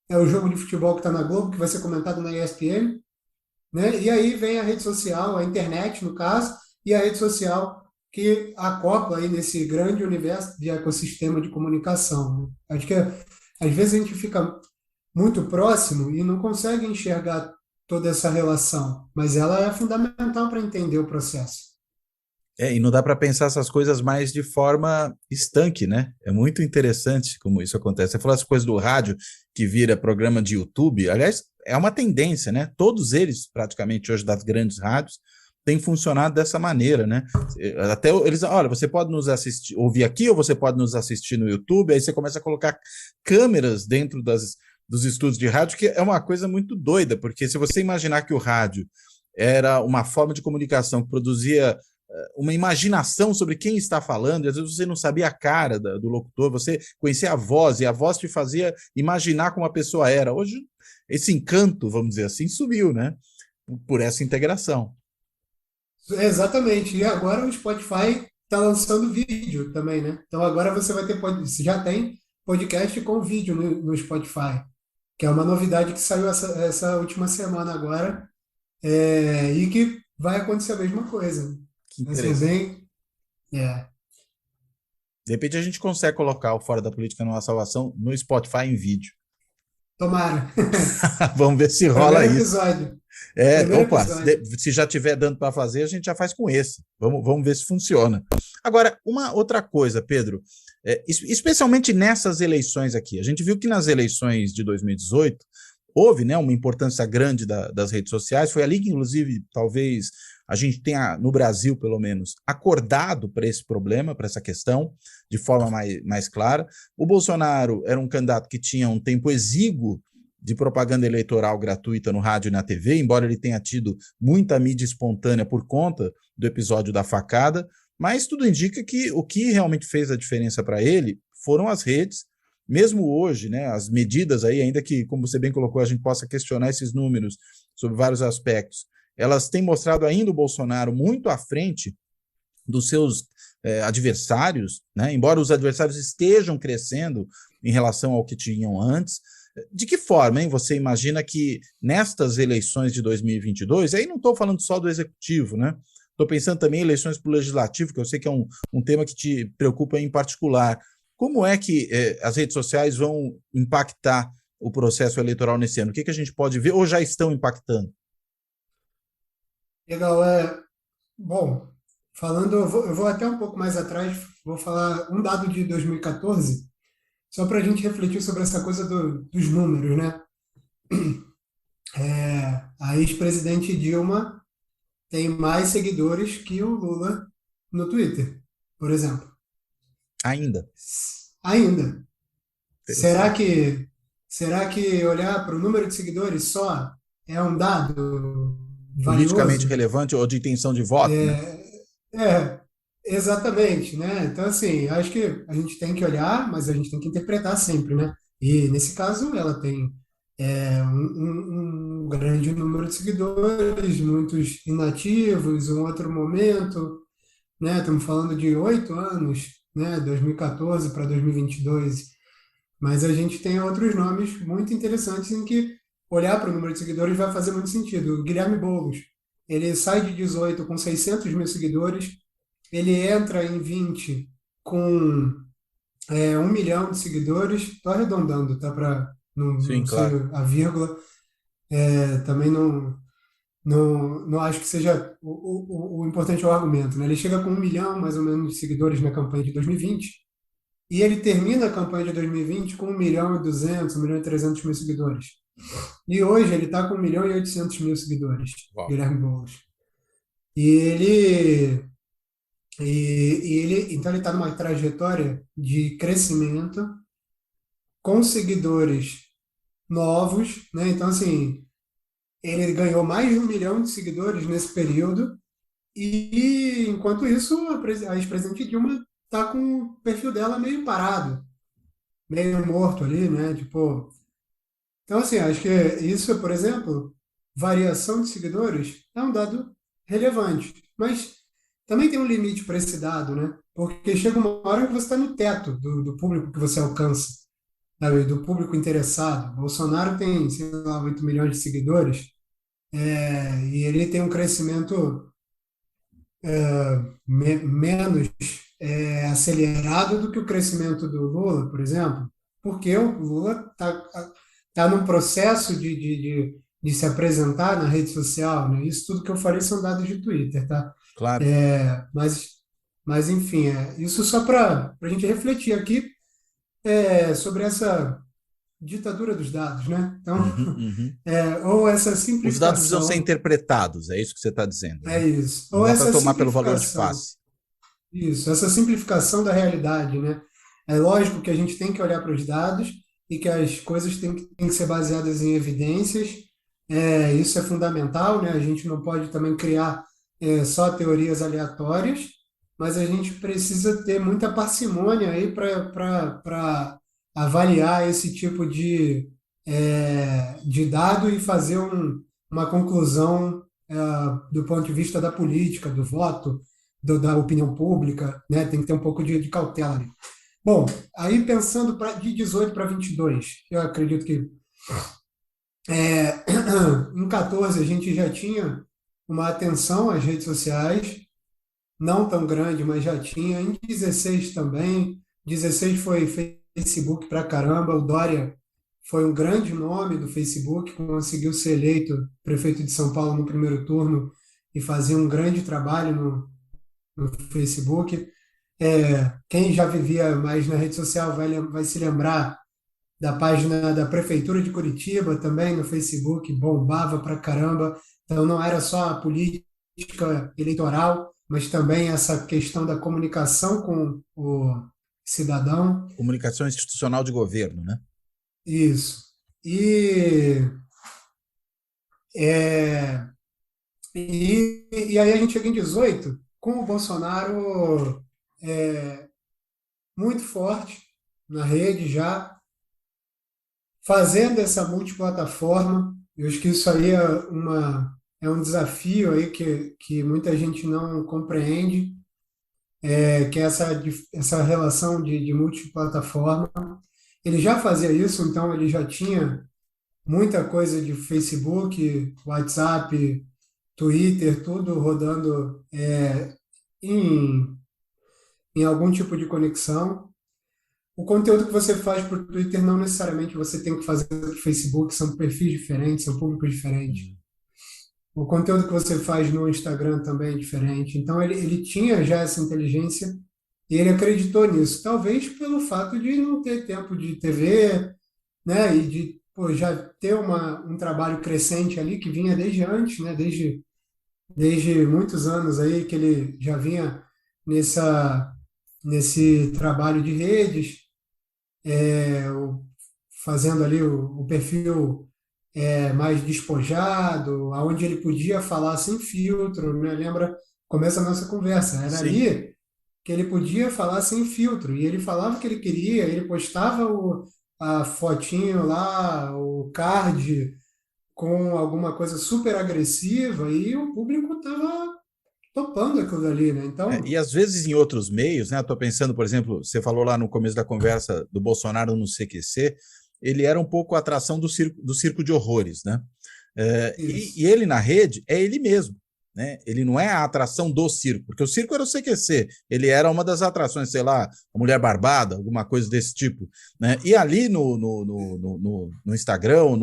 é o jogo de futebol que está na Globo, que vai ser comentado na ESPN, né? E aí vem a rede social, a internet, no caso, e a rede social que acopla aí nesse grande universo de ecossistema de comunicação, né? Acho que às vezes a gente fica muito próximo e não consegue enxergar toda essa relação, mas ela é fundamental para entender o processo. E não dá para pensar essas coisas mais de forma estanque, né? É muito interessante como isso acontece. Você falou as coisas do rádio que vira programa de YouTube. Aliás, é uma tendência, né? Todos eles, praticamente hoje, das grandes rádios, têm funcionado dessa maneira, né? Até eles, olha, você pode nos assistir, ouvir aqui, ou você pode nos assistir no YouTube. Aí você começa a colocar câmeras dentro dos estúdios de rádio, que é uma coisa muito doida, porque se você imaginar que o rádio era uma forma de comunicação que produzia uma imaginação sobre quem está falando, e às vezes você não sabia a cara do locutor, você conhecia a voz, e a voz te fazia imaginar como a pessoa era. Hoje, esse encanto, vamos dizer assim, sumiu, né? Por essa integração. Exatamente. E agora o Spotify está lançando vídeo também, né? Então agora você vai ter, você já tem podcast com vídeo no Spotify, que é uma novidade que saiu essa última semana agora, e que vai acontecer a mesma coisa. Que Assim, interessante. bem, é, De repente a gente consegue colocar o Fora da Política Não Há Salvação no Spotify em vídeo. tomara. Vamos ver se rola Primeiro isso. episódio. Primeiro Opa, episódio. se já tiver dando para fazer, a gente já faz com esse. Vamos ver se funciona. Agora, uma outra coisa, Pedro, especialmente nessas eleições aqui, a gente viu que nas eleições de 2018 houve, né, uma importância grande das redes sociais, foi ali que, inclusive, talvez a gente tenha, no Brasil, pelo menos, acordado para esse problema, para essa questão, de forma mais clara. O Bolsonaro era um candidato que tinha um tempo exíguo de propaganda eleitoral gratuita no rádio e na TV, embora ele tenha tido muita mídia espontânea por conta do episódio da facada, mas tudo indica que o que realmente fez a diferença para ele foram as redes mesmo hoje, né, as medidas aí, ainda que, como você bem colocou, a gente possa questionar esses números sobre vários aspectos, elas têm mostrado ainda o Bolsonaro muito à frente dos seus adversários, né? Embora os adversários estejam crescendo em relação ao que tinham antes. De que forma, hein, você imagina que nestas eleições de 2022, aí não estou falando só do executivo, né? Estou pensando também em eleições para o legislativo, que eu sei que é um tema que te preocupa em particular. Como é que as redes sociais vão impactar o processo eleitoral nesse ano? O que a gente pode ver ou já estão impactando? Legal, bom, falando, eu vou até um pouco mais atrás, vou falar um dado de 2014, só para a gente refletir sobre essa coisa dos números, né? A ex-presidente Dilma tem mais seguidores que o Lula no Twitter, por exemplo. Ainda. Ainda. Será Interessante. que, será que olhar para o número de seguidores só é um dado Politicamente valioso? relevante ou de intenção de voto, né? É, exatamente, né? Então, assim, acho que a gente tem que olhar, mas a gente tem que interpretar sempre, né? E, nesse caso, ela tem um grande número de seguidores, muitos inativos, um outro momento, né? Estamos falando de 8 anos, né? 2014 para 2022, mas a gente tem outros nomes muito interessantes em que olhar para o número de seguidores vai fazer muito sentido. O Guilherme Boulos, ele sai de 18 com 600 mil seguidores, ele entra em 20 com 1 milhão de seguidores. Estou arredondando, tá? Para Sim, não ser claro. a vírgula. Também não acho que seja o importante é o argumento, né? Ele chega com 1 milhão, mais ou menos, de seguidores na campanha de 2020, e ele termina a campanha de 2020 com 1 milhão e 200, 1 milhão e 300 mil seguidores. E hoje ele está com 1 milhão e 800 mil seguidores, Uau. Guilherme Boulos. E ele então ele está numa trajetória de crescimento com seguidores novos, né? Então, assim, ele ganhou mais de 1 milhão de seguidores nesse período, e enquanto isso, a ex-presidente Dilma está com o perfil dela meio parado, meio morto ali, né? Tipo, então, assim, acho que isso, por exemplo, variação de seguidores é um dado relevante, mas também tem um limite para esse dado, né? Porque chega uma hora que você está no teto do público que você alcança, sabe? Do público interessado. Bolsonaro tem, sei lá, 8 milhões de seguidores, e ele tem um crescimento menos acelerado do que o crescimento do Lula, por exemplo, porque o Lula tá num processo de se apresentar na rede social, né? Isso tudo que eu falei são dados de Twitter, tá? Claro. Mas enfim, isso só para a gente refletir aqui sobre essa ditadura dos dados, né? Então, Uhum, uhum. ou essa Os dados precisam ser simplificação, interpretados, é isso que você está dizendo, né? é isso, Não ou dá para essa tomar pelo valor de simplificação. face. Isso, essa simplificação da realidade, né? É lógico que a gente tem que olhar para os dados e que as coisas têm que ser baseadas em evidências. Isso é fundamental, né? A gente não pode também criar só teorias aleatórias, mas a gente precisa ter muita parcimônia aí para avaliar esse tipo de dado e fazer uma conclusão do ponto de vista da política, do voto, da opinião pública, né? Tem que ter um pouco de cautela ali. Bom, aí pensando de 18 para 22, eu acredito que em 14 a gente já tinha uma atenção às redes sociais, não tão grande, mas já tinha. Em 16 também. 16 foi Facebook pra caramba. O Dória foi um grande nome do Facebook, conseguiu ser eleito prefeito de São Paulo no primeiro turno e fazia um grande trabalho no Facebook. Quem já vivia mais na rede social vai se lembrar da página da Prefeitura de Curitiba também no Facebook, bombava pra caramba. Então não era só a política eleitoral, mas também essa questão da comunicação com o cidadão. Comunicação institucional de governo, né? Isso. E, é, e aí a gente chega em 18 com o Bolsonaro muito forte, na rede já, fazendo essa multiplataforma. Eu acho que isso aí é um desafio aí que muita gente não compreende, que é essa relação de multiplataforma. Ele já fazia isso, então ele já tinha muita coisa de Facebook, WhatsApp, Twitter, tudo rodando em, em algum tipo de conexão. O conteúdo que você faz para o Twitter não necessariamente você tem que fazer para o Facebook, são perfis diferentes, são públicos diferentes. Uhum. O conteúdo que você faz no Instagram também é diferente. Então, ele tinha já essa inteligência e ele acreditou nisso. Talvez pelo fato de não ter tempo de TV, né? E de pô, já ter um trabalho crescente ali que vinha desde antes, né? Desde muitos anos aí que ele já vinha nesse trabalho de redes, fazendo ali o perfil mais despojado, aonde ele podia falar sem filtro, né? Lembra? Começa a nossa conversa. Era Sim. ali que ele podia falar sem filtro. E ele falava o que ele queria, ele postava a fotinho lá, o card com alguma coisa super agressiva e o público estava topando aquilo ali, né? E Então, às vezes em outros meios, né? Estou pensando, por exemplo, você falou lá no começo da conversa do Bolsonaro no CQC, ele era um pouco a atração do circo de horrores, né? E isso. ele na rede é ele mesmo, né? Ele não é a atração do circo, porque o circo era o CQC, ele era uma das atrações, sei lá, a Mulher Barbada, alguma coisa desse tipo, né? E ali no Instagram,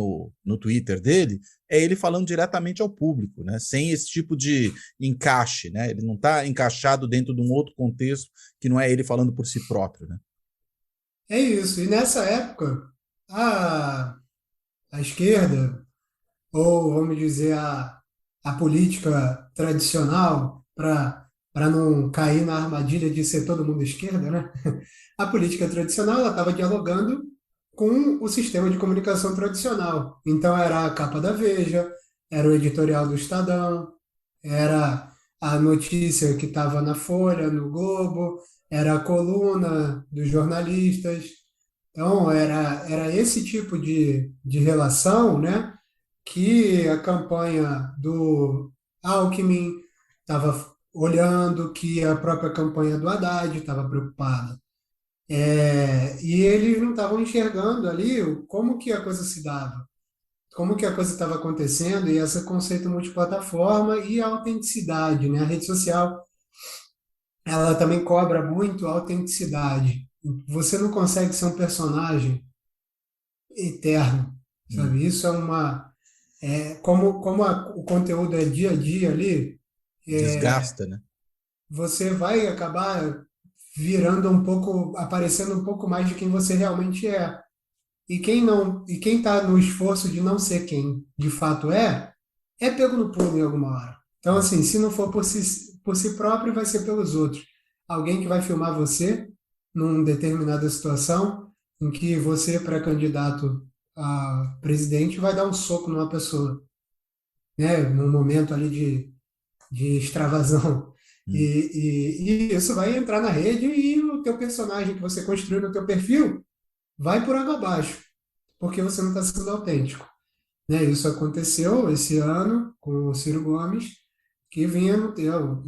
no Twitter dele, é ele falando diretamente ao público, né? Sem esse tipo de encaixe, né? Ele não está encaixado dentro de um outro contexto que não é ele falando por si próprio, né? É isso. E nessa época, a, a esquerda, ou vamos dizer a política tradicional, para não cair na armadilha de ser todo mundo esquerda, né? A política tradicional ela estava dialogando com o sistema de comunicação tradicional. Então era a capa da Veja, era o editorial do Estadão, era a notícia que estava na Folha, no Globo, era a coluna dos jornalistas. Então era esse tipo de relação, né? Que a campanha do Alckmin estava olhando, que a própria campanha do Haddad estava preocupada. E eles não estavam enxergando ali como que a coisa se dava, como que a coisa estava acontecendo, e esse conceito multiplataforma e a autenticidade, né? A rede social, ela também cobra muito a autenticidade. Você não consegue ser um personagem eterno, Hum. sabe? Isso como o conteúdo é dia a dia ali, Desgasta, né? você vai acabar virando um pouco, aparecendo um pouco mais de quem você realmente é. E quem está no esforço de não ser quem de fato é pego no pulo em alguma hora. Então, Hum. assim, se não for por si próprio, vai ser pelos outros. Alguém que vai filmar você numa determinada situação em que você, pré-candidato a presidente, vai dar um soco numa pessoa, né? Num momento ali de extravasão. Hum. E isso vai entrar na rede e o teu personagem que você construiu no teu perfil vai por água abaixo, porque você não está sendo autêntico, né? Isso aconteceu esse ano com o Ciro Gomes, que vinha no teu.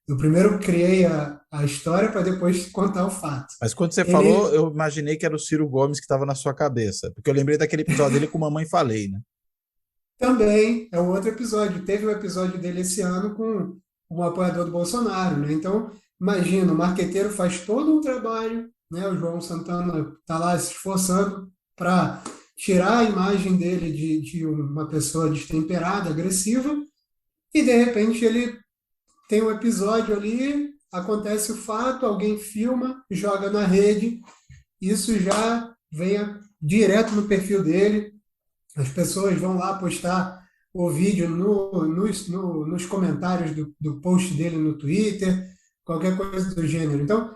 Eu primeiro criei a história para depois contar o fato. Mas quando você falou, Ele eu imaginei que era o Ciro Gomes que estava na sua cabeça, porque eu lembrei daquele episódio dele com Mamãe Falei, né? também é um outro episódio. Teve um episódio dele esse ano com um apoiador do Bolsonaro, né? Então, imagina, o marqueteiro faz todo um trabalho, né? O João Santana está lá se esforçando para tirar a imagem dele de uma pessoa destemperada, agressiva, e de repente ele tem um episódio ali, acontece o fato, alguém filma, joga na rede, isso já vem direto no perfil dele, as pessoas vão lá postar o vídeo nos comentários do post dele no Twitter, qualquer coisa do gênero. Então,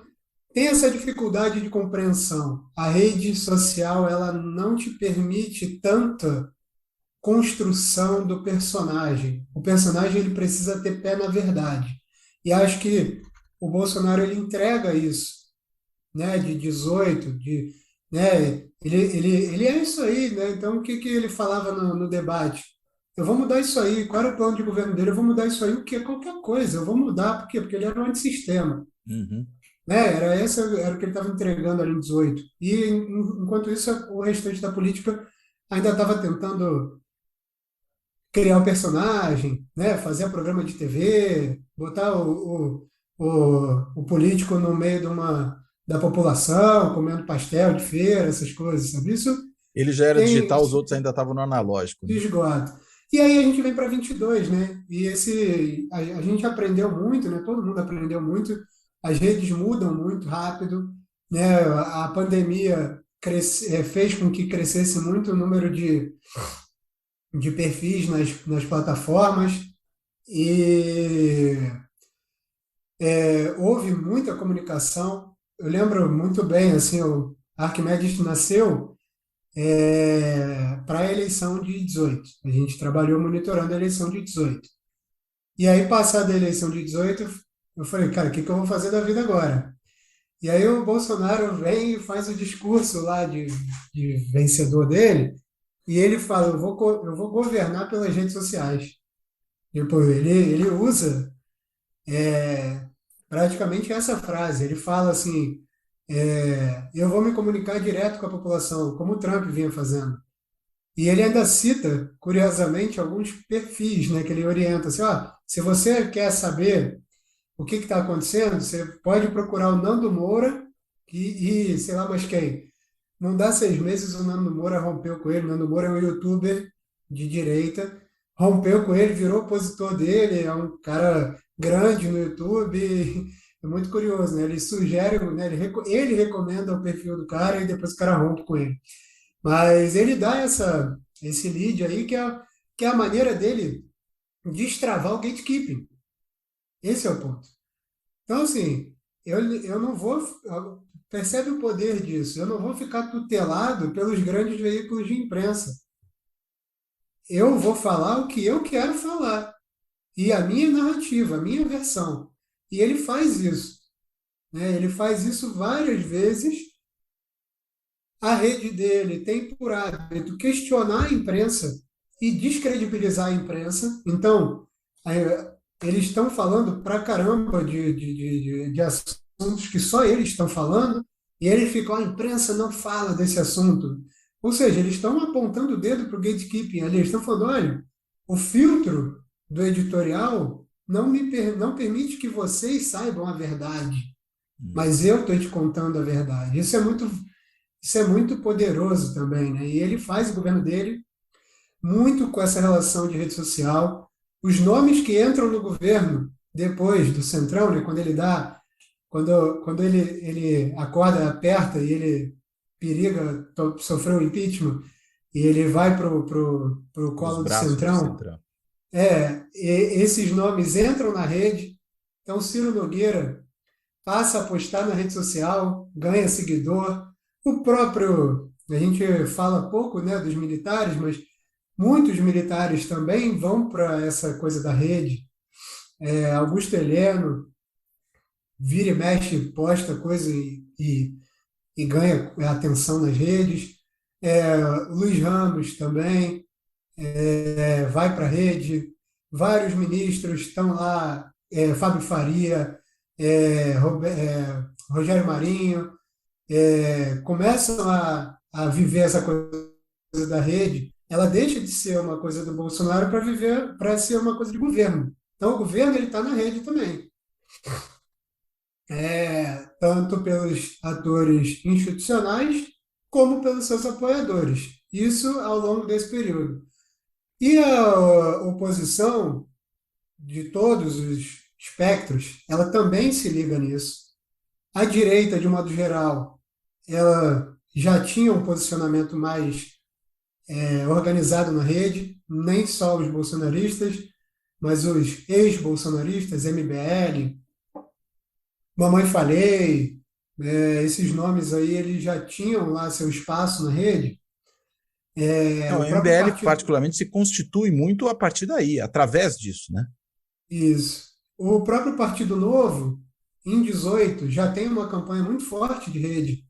tem essa dificuldade de compreensão. A rede social, ela não te permite tanta construção do personagem. O personagem ele precisa ter pé na verdade. E acho que o Bolsonaro ele entrega isso. né, de 18, né, ele é isso aí, né? Então, o que que ele falava no debate? Eu vou mudar isso aí. Qual era o plano de governo dele? Eu vou mudar isso aí, o quê? Qualquer coisa. Eu vou mudar. Por quê? Porque ele era um antissistema, Uhum. né? Era o que ele estava entregando ali em 18. E, enquanto isso, o restante da política ainda estava tentando criar o personagem, né? Fazer programa de TV, botar o político no meio da população, comendo pastel de feira, essas coisas, sabe? Isso Ele já era tem digital, os outros ainda estavam no analógico, se né? esgota. E aí a gente vem para 22, né? E a gente aprendeu muito, né? Todo mundo aprendeu muito. As redes mudam muito rápido, né? A pandemia fez com que crescesse muito o número de perfis nas plataformas e houve muita comunicação. Eu lembro muito bem, assim, o Arquimedes nasceu para a eleição de 18. A gente trabalhou monitorando a eleição de 18. E aí, passada a eleição de 18, eu falei, cara, o que que eu vou fazer da vida agora? E aí o Bolsonaro vem e faz o discurso lá de vencedor dele, e ele fala, eu vou governar pelas redes sociais. Tipo, ele usa praticamente essa frase. Ele fala assim, eu vou me comunicar direto com a população, como o Trump vinha fazendo. E ele ainda cita, curiosamente, alguns perfis, né, que ele orienta. Assim, ó, se você quer saber o que está acontecendo, você pode procurar o Nando Moura e sei lá mais quem. Não dá 6 meses, o Nando Moura rompeu com ele. O Nando Moura é um youtuber de direita, rompeu com ele, virou opositor dele, é um cara grande no YouTube. É muito curioso, né? Ele sugere, né? Ele recomenda o perfil do cara e depois o cara rompe com ele. Mas ele dá esse lead aí, que é a maneira dele destravar o gatekeeping. Esse é o ponto. Então, assim, eu não vou. Percebe o poder disso? Eu não vou ficar tutelado pelos grandes veículos de imprensa. Eu vou falar o que eu quero falar. E a minha narrativa, a minha versão. E ele faz isso, né? Ele faz isso várias vezes. A rede dele tem por hábito questionar a imprensa e descredibilizar a imprensa. Então, eles estão falando pra caramba de assuntos que só eles estão falando, e eles ficam, a imprensa não fala desse assunto. Ou seja, eles estão apontando o dedo para o gatekeeping ali, eles estão falando, olha, o filtro do editorial não permite que vocês saibam a verdade, mas eu estou te contando a verdade. Isso é muito poderoso também, né? E ele faz o governo dele muito com essa relação de rede social. Os nomes que entram no governo depois do Centrão, né? Quando ele acorda, aperta e ele periga sofrer o impeachment e ele vai pro Para os colo do braços do Centrão, Centrão. esses nomes entram na rede. Então, Ciro Nogueira passa a postar na rede social, ganha seguidor. O próprio, a gente fala pouco, né, dos militares, mas muitos militares também vão para essa coisa da rede. Augusto Heleno vira e mexe, posta coisa e ganha atenção nas redes. Luiz Ramos também vai para a rede. Vários ministros estão lá, Fábio Faria, Rogério Marinho, começam a viver essa coisa da rede, ela deixa de ser uma coisa do Bolsonaro para ser uma coisa de governo. Então, o governo ele está na rede também, tanto pelos atores institucionais como pelos seus apoiadores. Isso ao longo desse período. E a oposição de todos os espectros, ela também se liga nisso. A direita, de modo geral, ela já tinha um posicionamento mais organizado na rede, nem só os bolsonaristas, mas os ex-bolsonaristas, MBL, Mamãe Falei, esses nomes aí, eles já tinham lá seu espaço na rede. Não, O o próprio MBL, partido. particularmente, se constitui muito a partir daí, através disso, né? Isso. O próprio Partido Novo, em 18 já tem uma campanha muito forte de rede,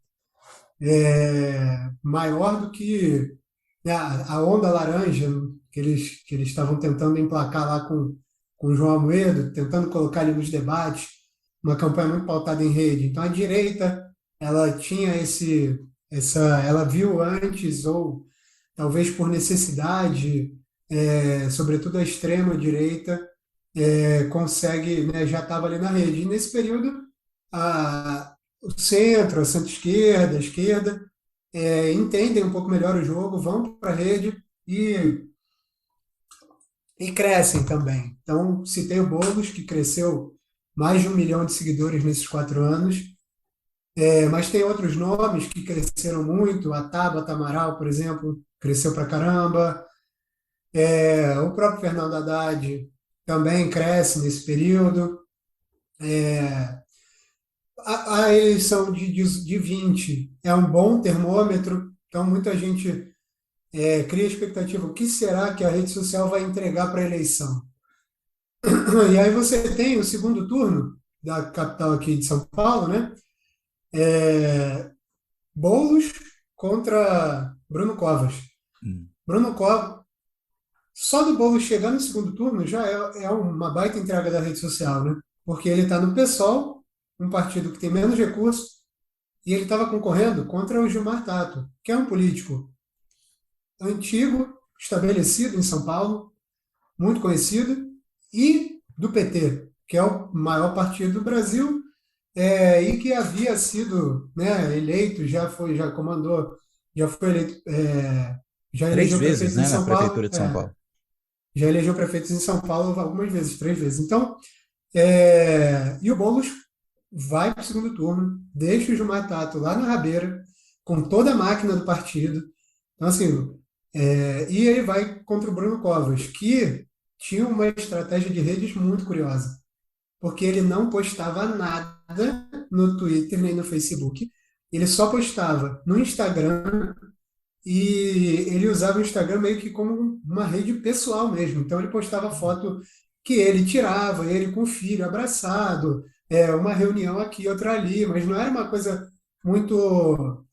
maior do que, né, a onda laranja que eles estavam tentando emplacar lá com o João Amoedo, tentando colocar ele nos debates, uma campanha muito pautada em rede. Então, a direita, ela tinha ela viu antes, ou talvez por necessidade, sobretudo a extrema-direita, consegue, né, já estava ali na rede. E nesse período, o centro, a centro-esquerda, a esquerda, entendem um pouco melhor o jogo, vão para a rede e crescem também. Então, citei o Boulos, que cresceu mais de 1 milhão de seguidores nesses 4 anos, mas tem outros nomes que cresceram muito, a Tabata Amaral, por exemplo, cresceu pra caramba, o próprio Fernando Haddad também cresce nesse período. A eleição de 20 é um bom termômetro, então muita gente cria expectativa, o que será que a rede social vai entregar para a eleição? E aí você tem o segundo turno da capital aqui de São Paulo, né? Boulos contra Bruno Covas. Hum. Bruno Covas, só do Boulos chegar no segundo turno já é uma baita entrega da rede social, né? Porque ele está no PSOL, um partido que tem menos recursos, e ele estava concorrendo contra o Gilmar Tato, que é um político antigo, estabelecido em São Paulo, muito conhecido, e do PT, que é o maior partido do Brasil, e que havia sido, né, eleito, já comandou, já foi eleito, já 3 elegeu vezes, prefeitos em né, na São Paulo, prefeitura de São Paulo. já elegeu prefeitos em São Paulo algumas vezes, 3 vezes. Então, e o Boulos vai para o segundo turno, deixa o Gilmar Tato lá na rabeira, com toda a máquina do partido. Então, assim, e ele vai contra o Bruno Covas, que tinha uma estratégia de redes muito curiosa, porque ele não postava nada no Twitter nem no Facebook, ele só postava no Instagram, e ele usava o Instagram meio que como uma rede pessoal mesmo. Então ele postava foto que ele tirava, ele com o filho abraçado, uma reunião aqui, outra ali, mas não era uma coisa muito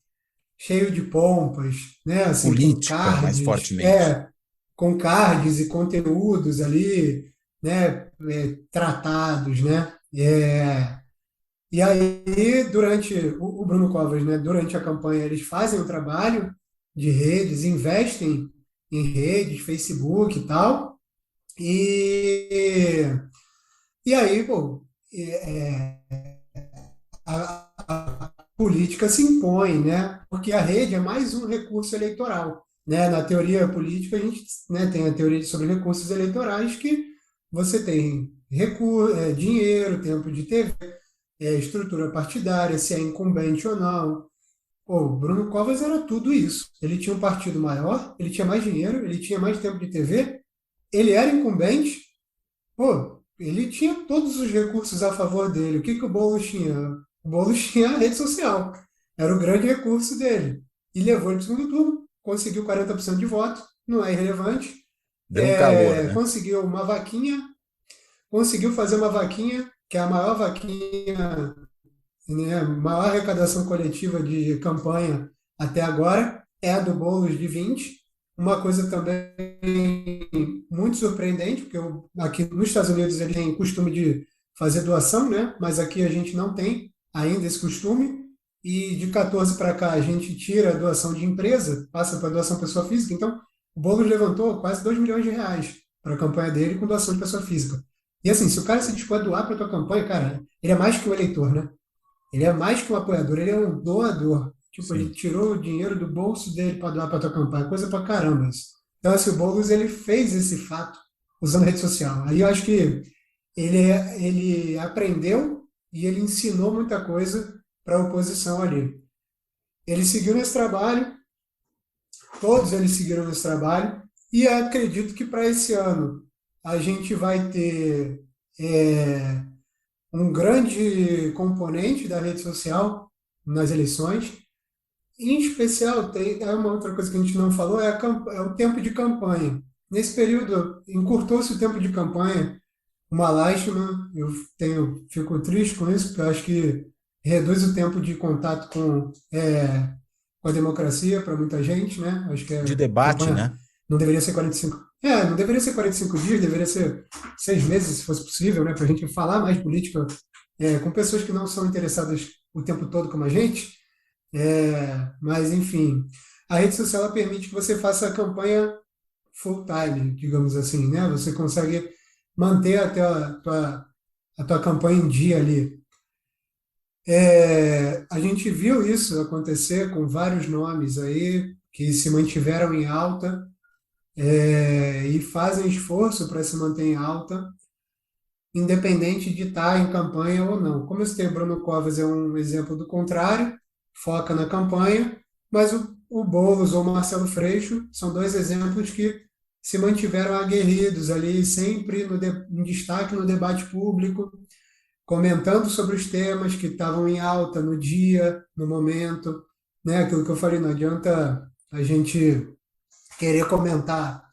cheio de pompas, né? Assim, Política, mais fortemente. com cards e conteúdos ali, né? Tratados, né? E aí, durante o Bruno Covas, né? Durante a campanha, eles fazem o trabalho de redes, investem em redes, Facebook e tal, e, e aí, pô, a política se impõe, né? Porque a rede é mais um recurso eleitoral, né? Na teoria política, a gente, né, tem a teoria sobre recursos eleitorais que você tem dinheiro, tempo de TV, estrutura partidária, se é incumbente ou não. Pô, o Bruno Covas era tudo isso. Ele tinha um partido maior, ele tinha mais dinheiro, ele tinha mais tempo de TV, ele era incumbente, pô, ele tinha todos os recursos a favor dele. O que que o Boulos tinha? O Boulos tinha a rede social. Era o grande recurso dele. E levou ele para o segundo turno, conseguiu 40% de voto, não é irrelevante. Deu um calor, né? Conseguiu uma vaquinha, conseguiu fazer uma vaquinha, que é a maior vaquinha, né, maior arrecadação coletiva de campanha até agora, é a do Boulos de 20. Uma coisa também muito surpreendente, porque aqui nos Estados Unidos ele tem costume de fazer doação, né? Mas aqui a gente não tem ainda esse costume. E de 14 para cá a gente tira a doação de empresa, passa para doação pessoa física. Então, o Boulos levantou quase 2 milhões de reais para a campanha dele com doação de pessoa física. E assim, se o cara se dispõe a doar para a tua campanha, cara, ele é mais que um eleitor, né? Ele é mais que um apoiador, ele é um doador. Tipo, ele Sim. tirou o dinheiro do bolso dele para doar para tua campanha, coisa pra caramba isso. Então, assim, o Boulos, ele fez esse fato usando a rede social. Aí eu acho que ele aprendeu e ele ensinou muita coisa para a oposição ali. Ele seguiu nesse trabalho, todos eles seguiram nesse trabalho, e acredito que para esse ano a gente vai ter um grande componente da rede social nas eleições. Em especial, é uma outra coisa que a gente não falou, é o tempo de campanha. Nesse período, encurtou-se o tempo de campanha, uma lástima. Fico triste com isso, porque eu acho que reduz o tempo de contato com a democracia para muita gente, né? Acho que De a debate, campanha né? não deveria ser 45. Não deveria ser 45 dias, deveria ser 6 meses, se fosse possível, né? Para a gente falar mais de política com pessoas que não são interessadas o tempo todo como a gente. Mas, enfim, a rede social ela permite que você faça a campanha full time, digamos assim, né? Você consegue manter a tua campanha em dia ali. A gente viu isso acontecer com vários nomes aí que se mantiveram em alta, e fazem esforço para se manter em alta, independente de estar em campanha ou não. Como eu citei, o Bruno Covas é um exemplo do contrário, foca na campanha, mas o Boulos ou o Marcelo Freixo são dois exemplos que se mantiveram aguerridos ali, sempre em destaque no debate público, comentando sobre os temas que estavam em alta no dia, no momento, né? Aquilo que eu falei, não adianta a gente querer comentar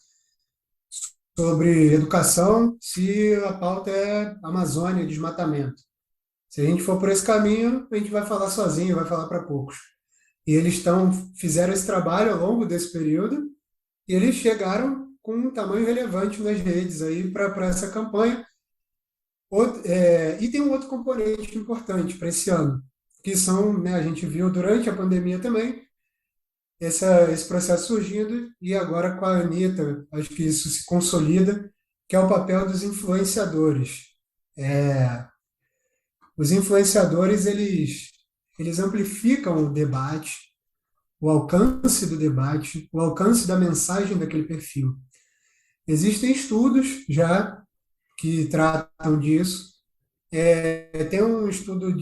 sobre educação se a pauta é Amazônia, desmatamento. Se a gente for por esse caminho, a gente vai falar sozinho, vai falar para poucos. E eles fizeram esse trabalho ao longo desse período e eles chegaram com um tamanho relevante nas redes aí para essa campanha. E tem um outro componente importante para esse ano, que são, né, a gente viu durante a pandemia também, esse processo surgindo, e agora com a Anitta, acho que isso se consolida, que é o papel dos influenciadores. É, os influenciadores, eles amplificam o debate, o alcance do debate, o alcance da mensagem daquele perfil. Existem estudos já que tratam disso. Tem um estudo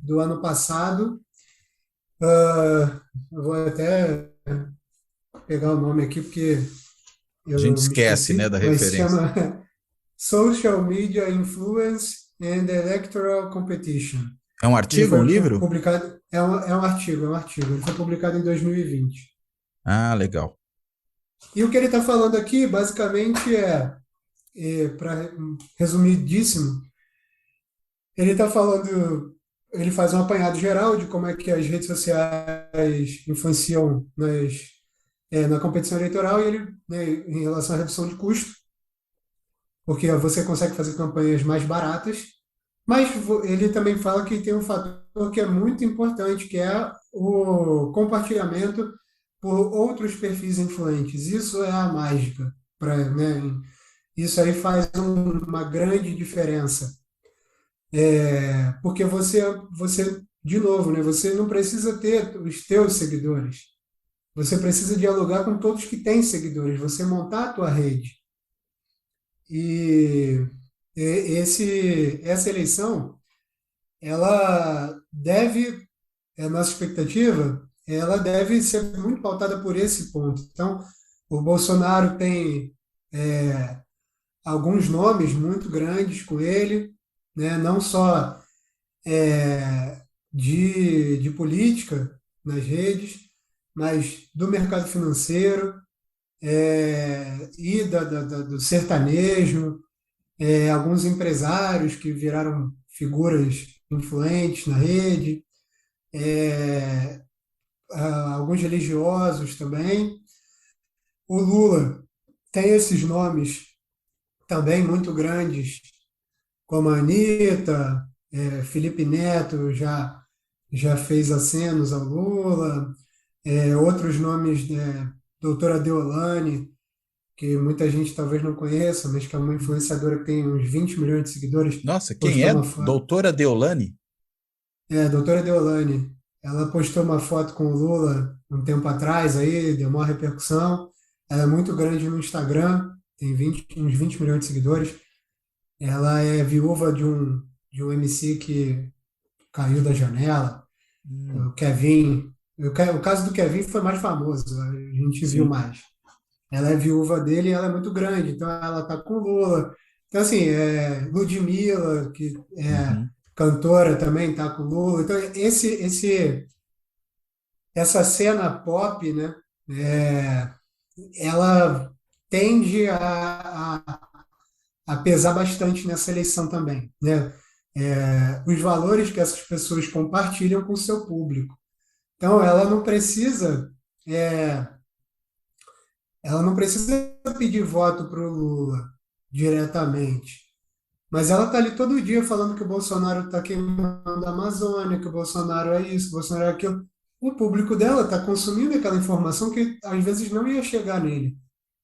do ano passado, eu vou até pegar o nome aqui porque A gente eu me esquece, né, esqueci, da mas se referência. chama Social Media Influence and Electoral Competition. É um Ele artigo, um foi livro? publicado, é um artigo, ele foi publicado em 2020. Ah, legal. E o que ele está falando aqui, basicamente, para resumidíssimo, ele está falando, ele faz um apanhado geral de como é que as redes sociais influenciam na competição eleitoral e ele, né, em relação à redução de custo, porque você consegue fazer campanhas mais baratas, mas ele também fala que tem um fator que é muito importante, que é o compartilhamento por outros perfis influentes. Isso é a mágica, né? Isso aí faz uma grande diferença. Porque de novo, né? Você não precisa ter os teus seguidores. Você precisa dialogar com todos que têm seguidores. Você montar a tua rede. E essa eleição, ela deve, é a nossa expectativa, ela deve ser muito pautada por esse ponto. Então, o Bolsonaro tem alguns nomes muito grandes com ele, né? Não só de política nas redes, mas do mercado financeiro, e do sertanejo, alguns empresários que viraram figuras influentes na rede, alguns religiosos também. O Lula tem esses nomes também muito grandes, como a Anitta, Felipe Neto já fez acenos ao Lula, outros nomes, doutora Deolane, que muita gente talvez não conheça, mas que é uma influenciadora que tem uns 20 milhões de seguidores, Nossa, quem postou é? uma foto. Doutora Deolane? Doutora Deolane, ela postou uma foto com o Lula um tempo atrás, aí deu uma repercussão. Ela é muito grande no Instagram, tem uns 20 milhões de seguidores. Ela é viúva de um MC que caiu da janela, Hum, o Kevin. O caso do Kevin foi mais famoso, a gente viu sim. mais. Ela é viúva dele e ela é muito grande, então ela tá com o Lula. Então, assim, Ludmilla, que é Uhum. cantora também, tá com o Lula. Então, essa cena pop, né, ela tende a pesar bastante nessa eleição também, né? Os valores que essas pessoas compartilham com o seu público. Então, é, ela não precisa pedir voto para o Lula diretamente, mas ela está ali todo dia falando que o Bolsonaro está queimando a Amazônia, que o Bolsonaro é isso, que o Bolsonaro é aquilo. O público dela está consumindo aquela informação que às vezes não ia chegar nele,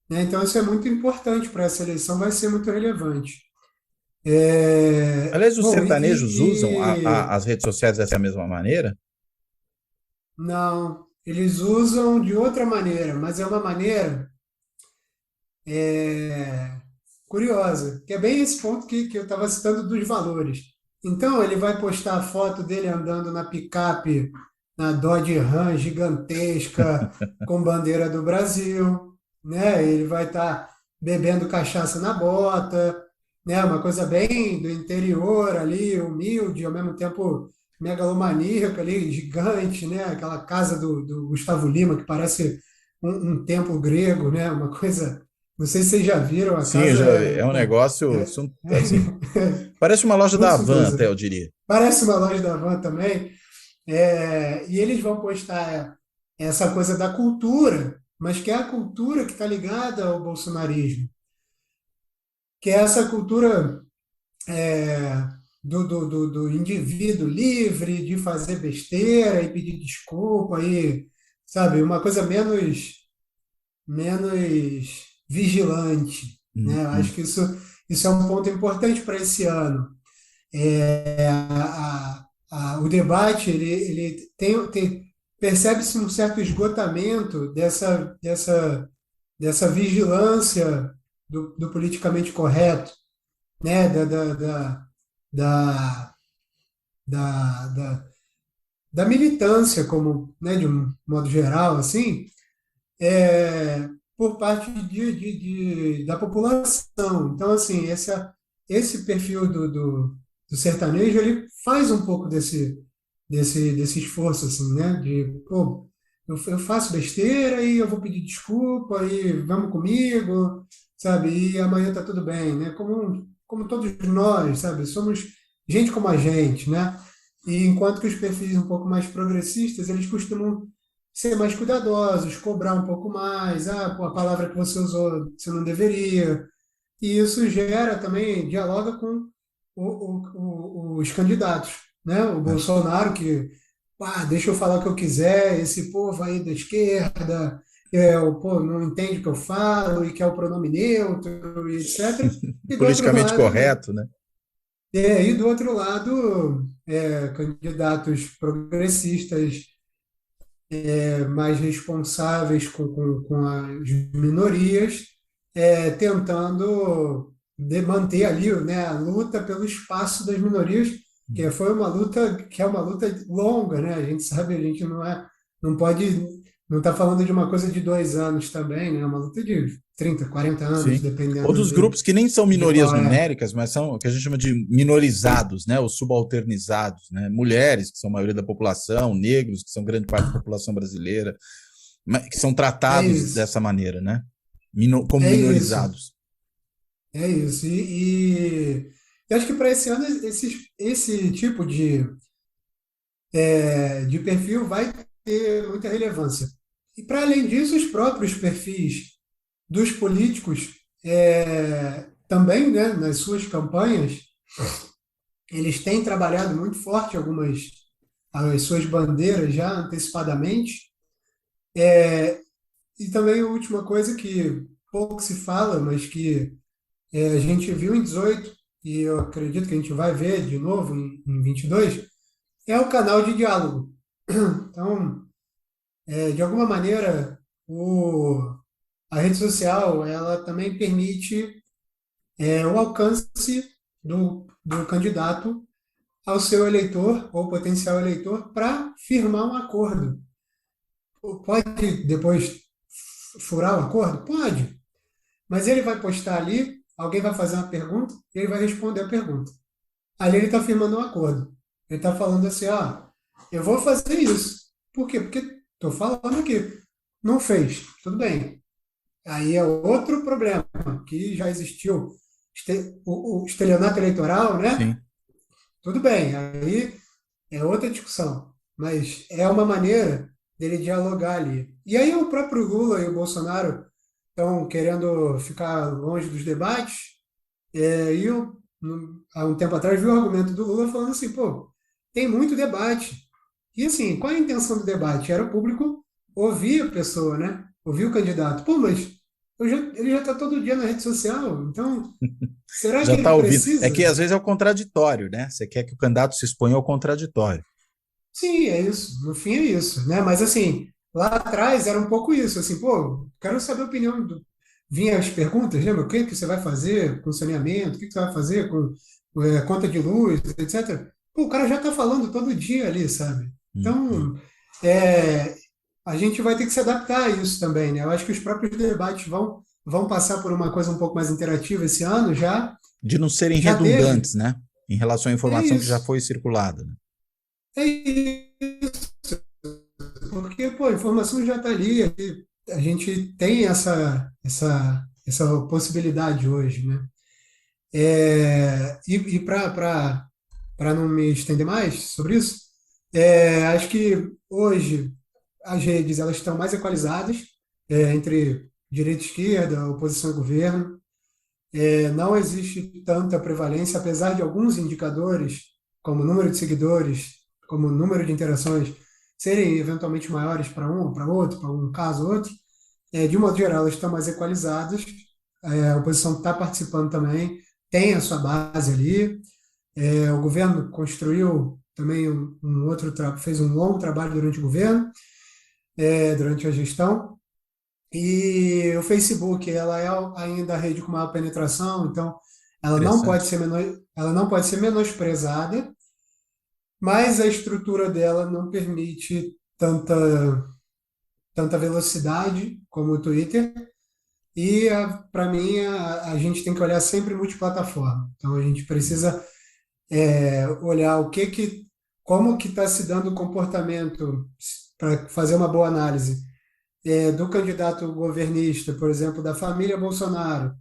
né? Então, isso é muito importante para essa eleição, vai ser muito relevante. Aliás, os Bom, sertanejos usam e as redes sociais dessa mesma maneira? não, eles usam de outra maneira, mas é uma maneira é, curiosa, que é bem esse ponto que eu estava citando dos valores. Então, ele vai postar a foto dele andando na picape, na Dodge Ram gigantesca, com bandeira do Brasil, né? Ele vai estar bebendo cachaça na bota, né? Uma coisa bem do interior ali, humilde, ao mesmo tempo megalomaníaca ali, gigante, né? Aquela casa do Gustavo Lima, que parece um templo grego, né? Uma coisa, não sei se vocês já viram, a Sim, casa é um pô, negócio, é, assim, parece uma loja muito da Havan, até suntuosa. eu diria. Parece uma loja da Van também. E eles vão postar essa coisa da cultura, mas que é a cultura que está ligada ao bolsonarismo, que é essa cultura é, do indivíduo livre de fazer besteira e pedir desculpa e, sabe, uma coisa menos vigilante, né? Eu acho Uhum. que isso é um ponto importante para esse ano. O debate ele percebe-se um certo esgotamento dessa vigilância do politicamente correto, né? Da, da, da, da militância como, né, de um modo geral, assim, por parte da população. Então, assim, esse perfil do sertanejo, ele faz um pouco desse esforço, assim, né? De, pô, eu faço besteira e eu vou pedir desculpa e vamos comigo, sabe? E amanhã tá tudo bem, né? Como todos nós, sabe? Somos gente como a gente, né? E enquanto que os perfis um pouco mais progressistas, eles costumam ser mais cuidadosos, cobrar um pouco mais, pô, a palavra que você usou, você não deveria. E isso gera também, dialoga com os candidatos, né? O É. Bolsonaro, que, deixa eu falar o que eu quiser, esse povo aí da esquerda, pô, não entende o que eu falo e quer o pronome neutro, e etc. E do outro Politicamente lado, correto, né? candidatos progressistas mais responsáveis com as minorias, tentando manter ali, né, a luta pelo espaço das minorias, que foi uma luta que é uma luta longa, né? A gente sabe, a gente não pode, não está falando de uma coisa de 2 anos também, né? É uma luta de 30, 40 anos, Sim. Ou dependendo dos grupos que nem são de minorias qual é. numéricas, mas são o que a gente chama de minorizados, né? Os subalternizados, né? Mulheres, que são a maioria da população, negros, que são grande parte da população brasileira, que são É tratados isso, dessa maneira, né? Como é isso, minorizados. é isso. Eu acho que para esse ano esse tipo de perfil vai ter muita relevância. E, para além disso, os próprios perfis dos políticos também, né, nas suas campanhas, eles têm trabalhado muito forte as suas bandeiras já antecipadamente. E também a última coisa que pouco se fala, mas que a gente viu em 18 e eu acredito que a gente vai ver de novo em 22, é o canal de diálogo. Então, de alguma maneira, a rede social ela também permite o alcance do candidato ao seu eleitor ou potencial eleitor para firmar um acordo. Pode depois furar o acordo? Pode, mas ele vai postar ali, alguém vai fazer uma pergunta e ele vai responder a pergunta. Ali ele está firmando um acordo. Ele está falando assim, eu vou fazer isso. Por quê? Porque estou falando aqui. Não fez, tudo bem. Aí é outro problema que já existiu o estelionato eleitoral, né? Sim. Tudo bem, aí é outra discussão, mas é uma maneira dele dialogar ali. E aí o próprio Lula e o Bolsonaro estão querendo ficar longe dos debates, e eu, há um tempo atrás, vi o argumento do Lula falando assim, pô, tem muito debate. E assim, qual é a intenção do debate? Era o público ouvir a pessoa, né? Ouvir o candidato. Pô, mas ele já está todo dia na rede social, então será Já que está ele ouvindo. É precisa? que às vezes é o contraditório, né? Você quer que o candidato se exponha ao contraditório. Sim, é isso. No fim é isso, né? Mas assim, lá atrás era um pouco isso, assim, pô, quero saber a opinião do... Vinha as perguntas, lembra? O que que você vai fazer com saneamento? O que que você vai fazer com conta de luz, etc. Pô, o cara já está falando todo dia ali, sabe? Uhum. Então, é, a gente vai ter que se adaptar a isso também, né? Eu acho que os próprios debates vão passar por uma coisa um pouco mais interativa esse ano, De não serem já teve. redundantes, né? Em relação à É informação que já isso. foi circulada, né? É isso. Porque, pô, a informação já está ali, a gente tem essa possibilidade hoje, né? E para não me estender mais sobre isso, acho que hoje as redes elas estão mais equalizadas, entre direita e esquerda, oposição e governo. Não existe tanta prevalência, apesar de alguns indicadores, como número de seguidores, como número de interações, serem eventualmente maiores para um ou para outro, para um caso ou outro. De um modo geral, elas estão mais equalizadas, a oposição está participando também, tem a sua base ali. O governo construiu também fez um longo trabalho durante o governo, durante a gestão. E o Facebook, ela é ainda a rede com maior penetração, então Interessante. ela não pode ser menosprezada, mas a estrutura dela não permite tanta velocidade como o Twitter. E, para mim, a gente tem que olhar sempre multiplataforma. Então, a gente precisa olhar como que está se dando o comportamento para fazer uma boa análise do candidato governista, por exemplo, da família Bolsonaro,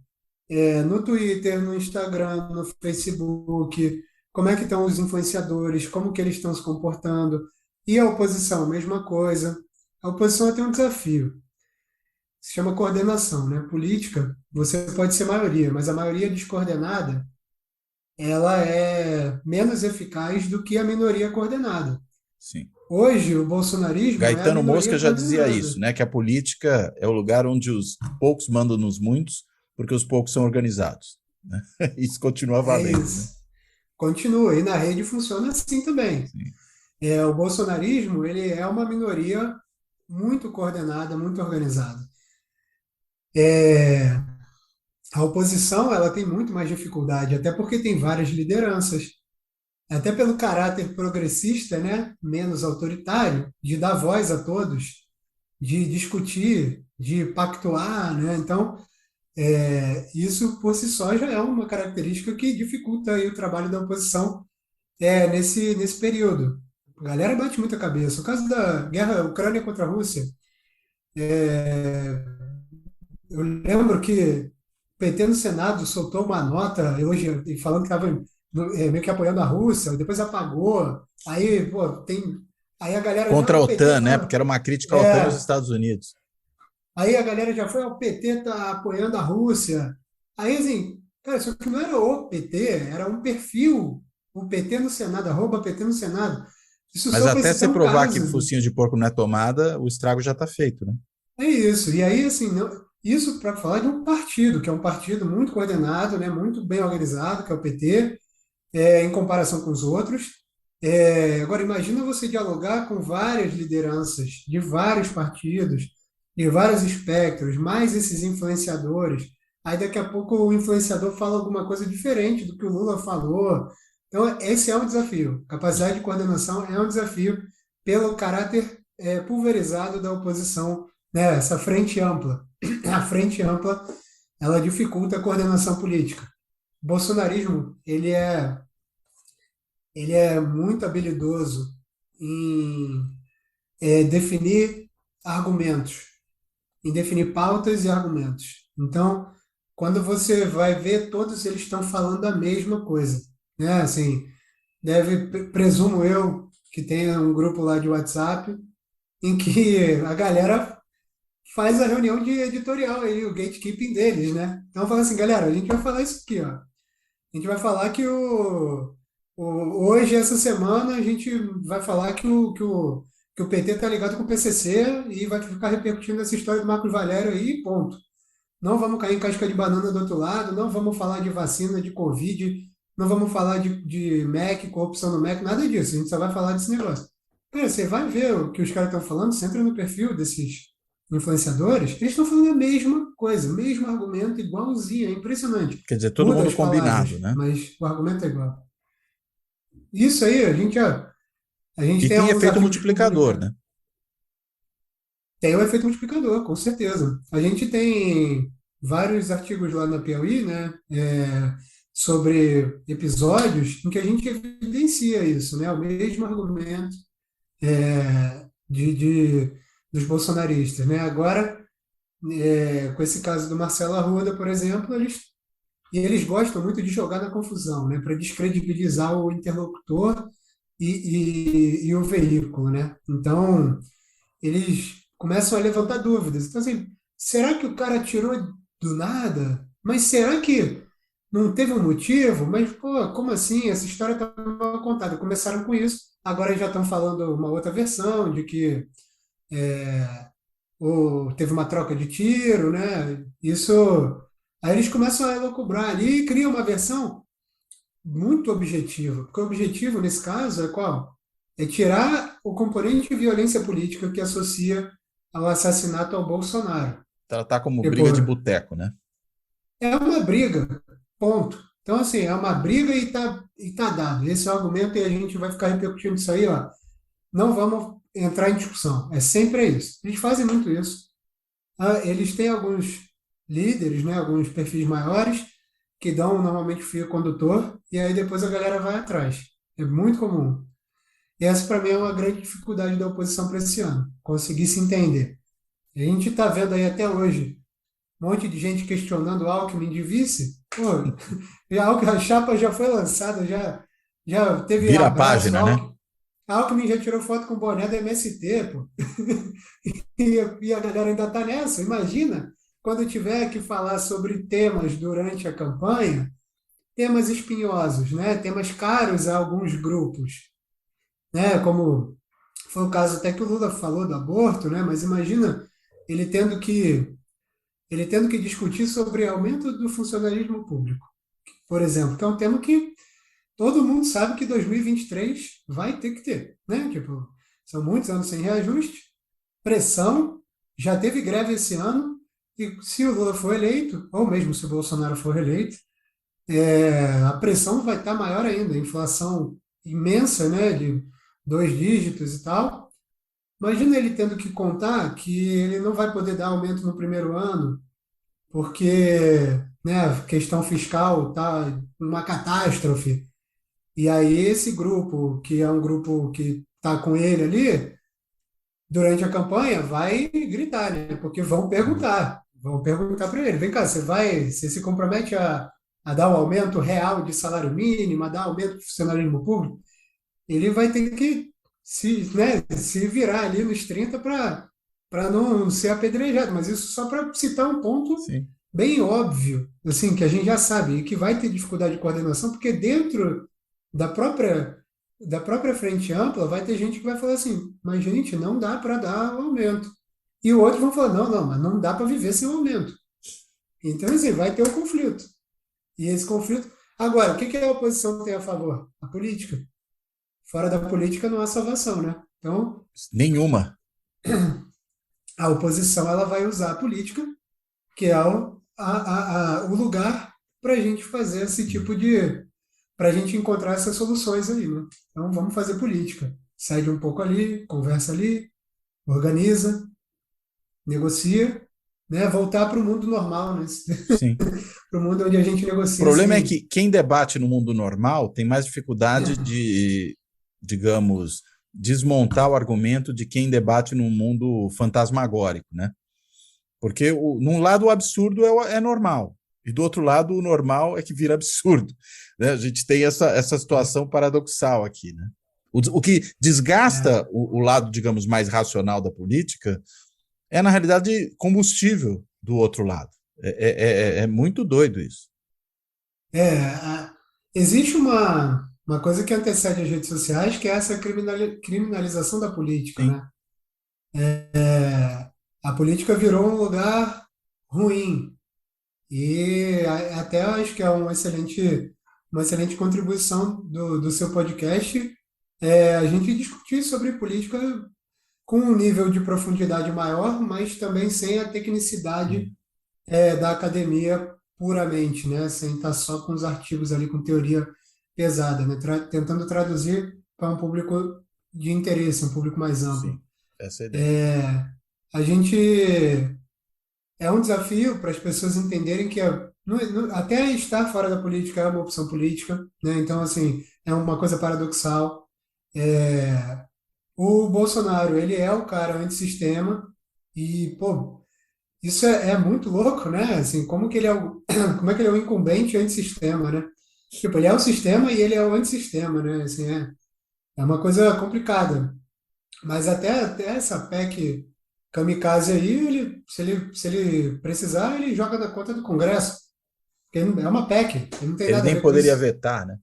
no Twitter, no Instagram, no Facebook, como é que estão os influenciadores, como que eles estão se comportando. E a oposição, mesma coisa. A oposição tem um desafio, se chama coordenação, né? Política, você pode ser maioria, mas a maioria descoordenada, ela é menos eficaz do que a minoria coordenada. Sim. Hoje, o bolsonarismo é a Gaetano Mosca minoria já dizia coordenada. isso, né? Que a política é o lugar onde os poucos mandam nos muitos, porque os poucos são organizados, né? Isso continua É valendo, né? isso. Continua. E na rede funciona assim também. Sim. O bolsonarismo, ele é uma minoria muito coordenada, muito organizada. A oposição, ela tem muito mais dificuldade, até porque tem várias lideranças. Até pelo caráter progressista, né, menos autoritário, de dar voz a todos, de discutir, de pactuar, né? Então, isso por si só já é uma característica que dificulta aí o trabalho da oposição nesse período. A galera bate muita cabeça. O caso da guerra Ucrânia contra a Rússia, eu lembro que o PT no Senado soltou uma nota elogiando, e falando que estava meio que apoiando a Rússia, depois apagou. Aí, pô, aí a galera já, Contra a o PT OTAN, né? tá, Porque era uma crítica à OTAN e aos é, Estados Unidos. aí a galera já foi, o PT tá apoiando a Rússia. Aí, assim, cara, só que não era o PT, era um perfil, o PT no Senado, arroba PT no Senado. Isso Mas só para até você citar um provar que caso. focinho de porco não é tomada, o estrago já está feito, né? É isso. E aí, assim, isso para falar de um partido, que é um partido muito coordenado, né, muito bem organizado, que é o PT, em comparação com os outros. Agora, imagina você dialogar com várias lideranças de vários partidos, de vários espectros, mais esses influenciadores. Aí, daqui a pouco, o influenciador fala alguma coisa diferente do que o Lula falou. Então, esse é um desafio. Capacidade de coordenação é um desafio pelo caráter pulverizado da oposição, né? Essa frente ampla. A frente ampla, ela dificulta a coordenação política. O bolsonarismo, ele é muito habilidoso em definir argumentos, em definir pautas e argumentos. Então, quando você vai ver, todos eles estão falando a mesma coisa, né? Assim, presumo eu, que tenha um grupo lá de WhatsApp, em que a galera faz a reunião de editorial aí, o gatekeeping deles, né? Então fala assim, galera, a gente vai falar isso aqui, ó. A gente vai falar que hoje, essa semana, a gente vai falar que o PT tá ligado com o PCC e vai ficar repercutindo essa história do Marcos Valério aí, ponto. Não vamos cair em casca de banana do outro lado, não vamos falar de vacina, de Covid, não vamos falar de MEC, corrupção no MEC, nada disso. A gente só vai falar desse negócio. Cara, você vai ver o que os caras estão falando, você entra no perfil desses influenciadores, eles estão falando a mesma coisa, o mesmo argumento, igualzinho, é impressionante. Quer dizer, todo Muda mundo as palavras, combinado, né? mas o argumento é igual. Isso aí, a gente E tem tem alguns efeito artigos multiplicador, publicados. né? Tem o efeito multiplicador, com certeza. A gente tem vários artigos lá na Piauí, né, sobre episódios em que a gente evidencia isso, né, o mesmo argumento dos bolsonaristas, né? Agora, com esse caso do Marcelo Arruda, por exemplo, eles gostam muito de jogar na confusão, né, para descredibilizar o interlocutor e o veículo, né? Então, eles começam a levantar dúvidas. Então, assim, será que o cara tirou do nada? Mas será que não teve um motivo? Mas, pô, como assim? Essa história está mal contada. Começaram com isso, agora já estão falando uma outra versão, de que teve uma troca de tiro, né? Isso. Aí eles começam a elocubrar ali e criam uma versão muito objetiva, porque o objetivo, nesse caso, é qual? É tirar o componente de violência política que associa ao assassinato ao Bolsonaro. Tratar como Tipo, briga de boteco, né? é uma briga, ponto. Então, assim, é uma briga e tá dado. Esse é o argumento e a gente vai ficar repercutindo isso aí, ó. Não vamos entrar em discussão. É sempre isso. Eles fazem muito isso. Eles têm alguns líderes, né, alguns perfis maiores, que dão normalmente fio condutor, e aí depois a galera vai atrás. É muito comum. E essa, para mim, é uma grande dificuldade da oposição para esse ano, conseguir se entender. A gente está vendo aí até hoje um monte de gente questionando o Alckmin de vice. Pô, a chapa já foi lançada, já teve Vira a abraço. página, né? Alckmin já tirou foto com o boné da MST, pô. E a galera ainda está nessa. Imagina quando tiver que falar sobre temas durante a campanha, temas espinhosos, né? Temas caros a alguns grupos, né? Como foi o caso até que o Lula falou do aborto, né? Mas imagina ele tendo que ele tendo que discutir sobre aumento do funcionalismo público, por exemplo, que é um tema que todo mundo sabe que 2023 vai ter que ter, né? Tipo, são muitos anos sem reajuste, pressão, já teve greve esse ano, e se o Lula for eleito, ou mesmo se o Bolsonaro for eleito, a pressão vai estar maior ainda, a inflação imensa, né, de 2 dígitos e tal. Imagina ele tendo que contar que ele não vai poder dar aumento no primeiro ano, porque, né, a questão fiscal está uma catástrofe. E aí esse grupo, que é um grupo que está com ele ali, durante a campanha, vai gritar, né? Porque vão perguntar para ele, vem cá, você se compromete a dar um aumento real de salário mínimo, a dar aumento de funcionalismo público? Ele vai ter que se virar ali nos 30 para não ser apedrejado. Mas isso só para citar um ponto Sim. bem óbvio, assim, que a gente já sabe, e que vai ter dificuldade de coordenação, porque dentro da própria, da própria frente ampla vai ter gente que vai falar assim, mas gente, não dá para dar o aumento. E o outro vão falar, não, não, mas não dá para viver sem o aumento. Então, assim, vai ter um conflito. E esse conflito. Agora, o que a oposição tem a favor? A política. Fora da política não há salvação, né? Então, Nenhuma. a oposição ela vai usar a política, que é o lugar para a gente fazer esse tipo de. Para a gente encontrar essas soluções aí, né? Então, vamos fazer política. Cede um pouco ali, conversa ali, organiza, negocia, né? Voltar para o mundo normal, né? Sim. Para o mundo onde a gente O negocia problema é sem. que quem debate no mundo normal tem mais dificuldade de, digamos, desmontar o argumento de quem debate num mundo fantasmagórico, né? Porque, num lado, o absurdo é normal. E do outro lado, o normal é que vira absurdo, né? A gente tem essa situação paradoxal aqui, né? O que desgasta É, o lado, digamos, mais racional da política é, na realidade, combustível do outro lado. É muito doido isso. existe uma coisa que antecede as redes sociais, que é essa criminalização da política, Sim, né? A política virou um lugar ruim. E até acho que é uma excelente contribuição do seu podcast, a gente discutir sobre política com um nível de profundidade maior, mas também sem a tecnicidade sim, da academia puramente, né? Sem estar só com os artigos ali com teoria pesada, né? Tentando traduzir para um público de interesse, um público mais amplo. sim. Essa é a ideia. A gente é um desafio para as pessoas entenderem que até estar fora da política é uma opção política, né? Então, assim, é uma coisa paradoxal. O Bolsonaro, ele é o cara antissistema e, pô, isso é muito louco, né? Assim, como que ele é como é que ele é o incumbente antissistema, né? Tipo, ele é o sistema e ele é o antissistema, né? Assim, é uma coisa complicada. Mas até essa PEC kamikaze aí, se ele precisar, ele joga na conta do Congresso. Porque é uma PEC, ele não tem Ele nada a nem ver com poderia isso. vetar, né?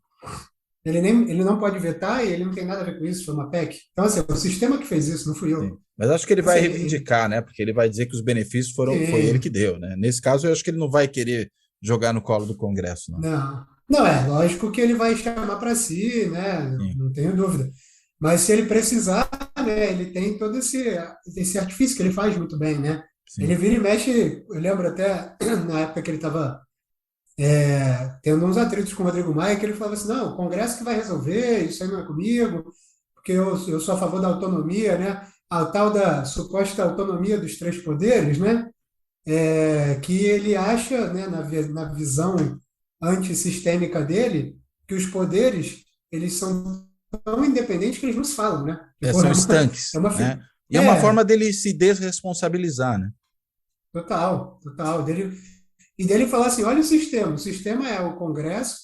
Ele não pode vetar e ele não tem nada a ver com isso, foi uma PEC. Então, assim, o sistema que fez isso, não fui Sim. eu. Mas acho que ele Assim, vai reivindicar, né? Porque ele vai dizer que os benefícios foi ele que sim, deu, né? Nesse caso, eu acho que ele não vai querer jogar no colo do Congresso, não. não. Não, lógico que ele vai chamar para si, né? Sim, Não tenho dúvida. Mas se ele precisar, né, ele tem todo esse artifício que ele faz muito bem, né? Ele sim. vira e mexe, eu lembro até na época que ele estava tendo uns atritos com o Rodrigo Maia, que ele falava assim, não, o Congresso que vai resolver, isso aí não é comigo, porque eu sou a favor da autonomia, né? A tal da suposta autonomia dos três poderes, né? Que ele acha, né, na visão antissistêmica dele, que os poderes, eles são tão independentes que eles não se falam, né? Tipo, São é estanques, uma, né? E é uma forma é, dele se desresponsabilizar, né? total, total. E dele falar assim, olha o sistema é o Congresso,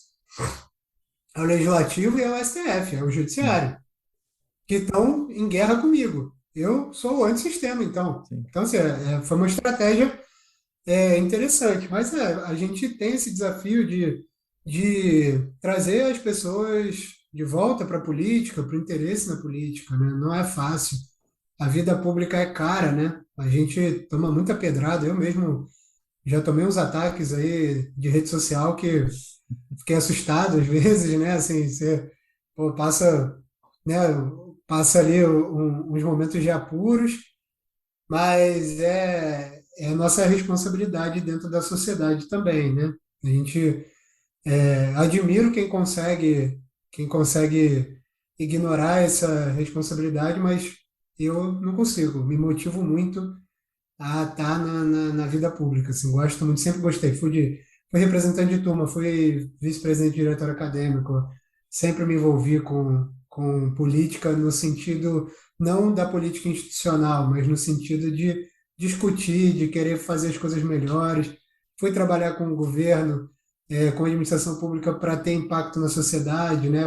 é o Legislativo e é o STF, é o Sim, Judiciário, que estão em guerra comigo. Eu sou o antissistema, então. sim. Então, assim, foi uma estratégia interessante, mas a gente tem esse desafio de trazer as pessoas de volta para a política, para o interesse na política, né? Não é fácil. A vida pública é cara, né? A gente toma muita pedrada. Eu mesmo já tomei uns ataques aí de rede social que fiquei assustado às vezes, né? Assim, você pô, né? Passa ali uns momentos de apuros, mas é a nossa responsabilidade dentro da sociedade também, né? A gente admiro quem consegue ignorar essa responsabilidade, mas eu não consigo. Me motivo muito a estar na vida pública. Assim, gosto muito, sempre gostei. Fui representante de turma, fui vice-presidente de diretor acadêmico, sempre me envolvi com política no sentido não da política institucional, mas no sentido de discutir, de querer fazer as coisas melhores. Fui trabalhar com o governo, com a administração pública para ter impacto na sociedade, né?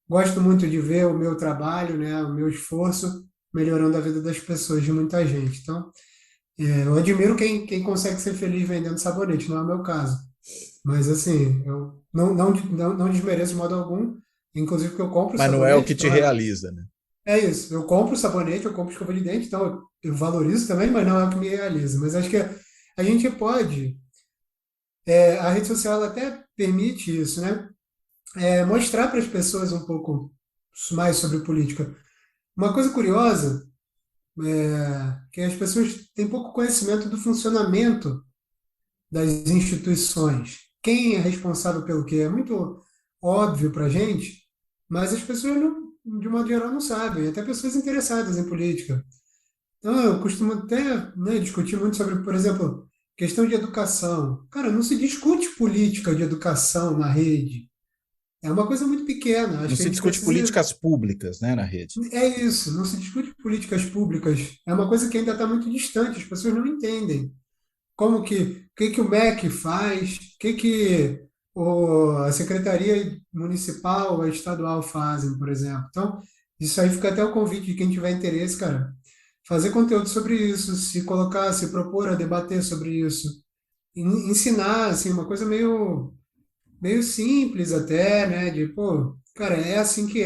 Gosto muito de ver o meu trabalho, né? O meu esforço melhorando a vida das pessoas, de muita gente. Então, eu admiro quem consegue ser feliz vendendo sabonete, não é o meu caso. Mas, assim, eu não desmereço de modo algum, inclusive porque eu compro Mas não é o sabonete, que te então realiza, né? é isso. Eu compro sabonete, eu compro escova de dente, então eu valorizo também, mas não é o que me realiza. Mas acho que a gente pode, a rede social ela até permite isso, né? Mostrar para as pessoas um pouco mais sobre política. Uma coisa curiosa que as pessoas têm pouco conhecimento do funcionamento das instituições. Quem é responsável pelo quê? É muito óbvio para a gente, mas as pessoas, de modo geral, não sabem, até pessoas interessadas em política. Então, eu costumo até, né, discutir muito sobre, por exemplo, questão de educação. Cara, não se discute política de educação na rede. É uma coisa muito pequena. Não Acho que a se gente discute precisa. políticas públicas, né, na rede. É isso, não se discute políticas públicas. É uma coisa que ainda está muito distante, as pessoas não entendem. o que o MEC faz, a Secretaria Municipal ou Estadual fazem, por exemplo. Então, isso aí fica até o convite de quem tiver interesse, cara, fazer conteúdo sobre isso, se colocar, se propor a debater sobre isso, ensinar, assim, uma coisa meio simples até, né? De, pô, cara, é assim que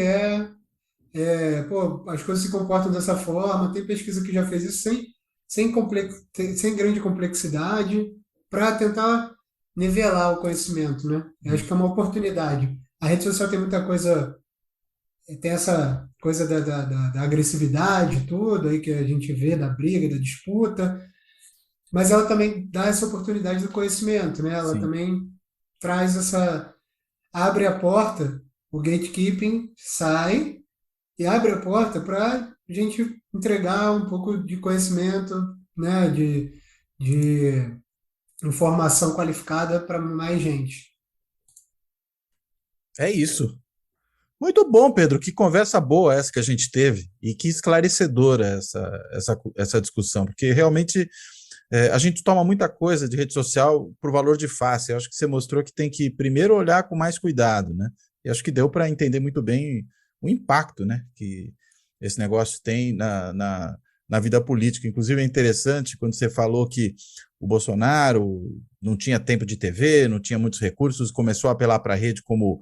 pô, as coisas se comportam dessa forma. Tem pesquisa que já fez isso sem grande complexidade, para tentar nivelar o conhecimento, né? Eu acho que é uma oportunidade. A rede social tem muita coisa, tem essa coisa da agressividade, tudo aí que a gente vê, da briga, da disputa, mas ela também dá essa oportunidade do conhecimento, né? Ela Sim. também traz abre a porta, o gatekeeping sai e abre a porta para a gente entregar um pouco de conhecimento, né, de informação qualificada para mais gente. É isso. Muito bom, Pedro. Que conversa boa essa que a gente teve e que esclarecedora essa discussão, porque realmente a gente toma muita coisa de rede social por valor de face. Eu acho que você mostrou que tem que primeiro olhar com mais cuidado, né? E acho que deu para entender muito bem o impacto, né, que esse negócio tem na vida política. Inclusive é interessante quando você falou que o Bolsonaro não tinha tempo de TV, não tinha muitos recursos, começou a apelar para a rede como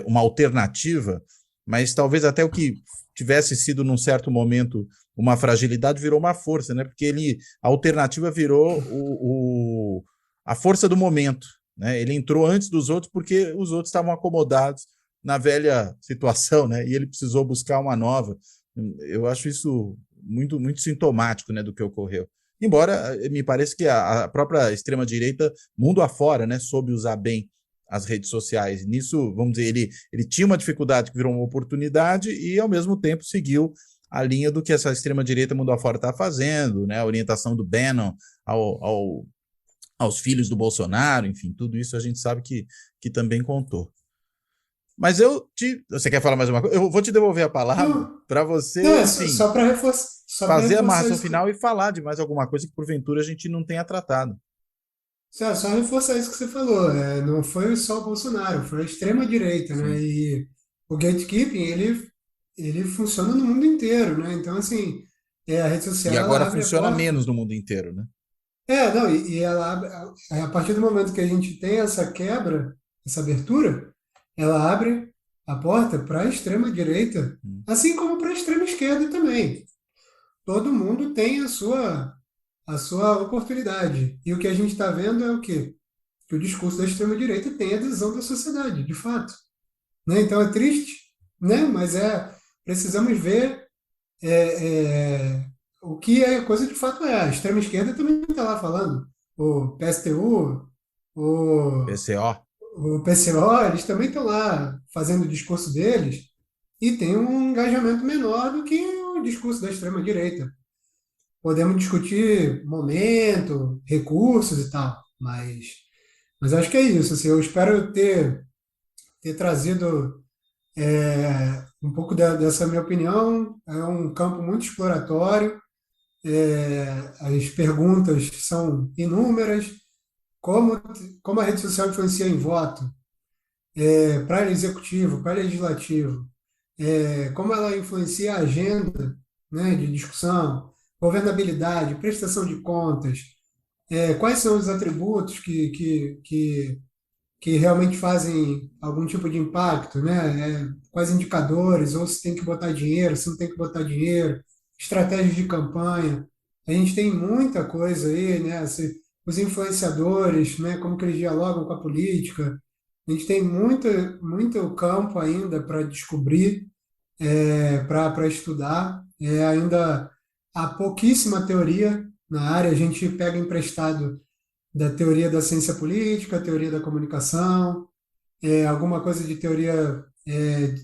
uma alternativa, mas talvez até o que tivesse sido num certo momento uma fragilidade virou uma força, né? Porque a alternativa virou a força do momento, né? Ele entrou antes dos outros porque os outros estavam acomodados na velha situação, né? E ele precisou buscar uma nova. Eu acho isso muito sintomático, né, do que ocorreu. Embora me pareça que a própria extrema direita, mundo afora, né, soube usar bem as redes sociais. Nisso, vamos dizer, ele tinha uma dificuldade que virou uma oportunidade e, ao mesmo tempo, seguiu a linha do que essa extrema-direita mundo afora está fazendo, né? A orientação do Bannon aos filhos do Bolsonaro, enfim, tudo isso a gente sabe que também contou. Mas você quer falar mais uma coisa? Eu vou te devolver a palavra Não, para não, você, enfim, só para fazer a reforçar amarração isso final e falar de mais alguma coisa que, porventura, a gente não tenha tratado. só reforçar isso que você falou. Não foi só o Bolsonaro, foi a extrema-direita, né? Sim. E o gatekeeping, ele funciona no mundo inteiro, né? Então, assim, a rede E social, ela agora abre a funciona porta. menos no mundo inteiro, né? Não, e ela abre, a partir do momento que a gente tem essa quebra, essa abertura, ela abre a porta para a extrema-direita, Hum. assim como para a extrema-esquerda também. Todo mundo tem a sua oportunidade. E o que a gente está vendo é o quê? Que o discurso da extrema-direita tem adesão da sociedade, de fato. Né? Então é triste, né? Mas precisamos ver o que a coisa de fato é. A extrema-esquerda também está lá falando. O PSTU, o, PCO. o PCO, eles também estão lá fazendo o discurso deles e tem um engajamento menor do que o discurso da extrema-direita. Podemos discutir momento, recursos e tal, mas acho que é isso. Assim, eu espero ter trazido um pouco dessa minha opinião. É um campo muito exploratório. As perguntas são inúmeras. Como, como a rede social influencia em voto, para executivo, para legislativo, como ela influencia a agenda, né, de discussão, governabilidade, prestação de contas, quais são os atributos que realmente fazem algum tipo de impacto, né? Quais indicadores, ou se tem que botar dinheiro, se não tem que botar dinheiro, estratégias de campanha. A gente tem muita coisa aí, né? Os influenciadores, né? Como que eles dialogam com a política. A gente tem muito campo ainda para descobrir, para estudar. Ainda há pouquíssima teoria na área. A gente pega emprestado da teoria da ciência política, teoria da comunicação, alguma coisa de teoria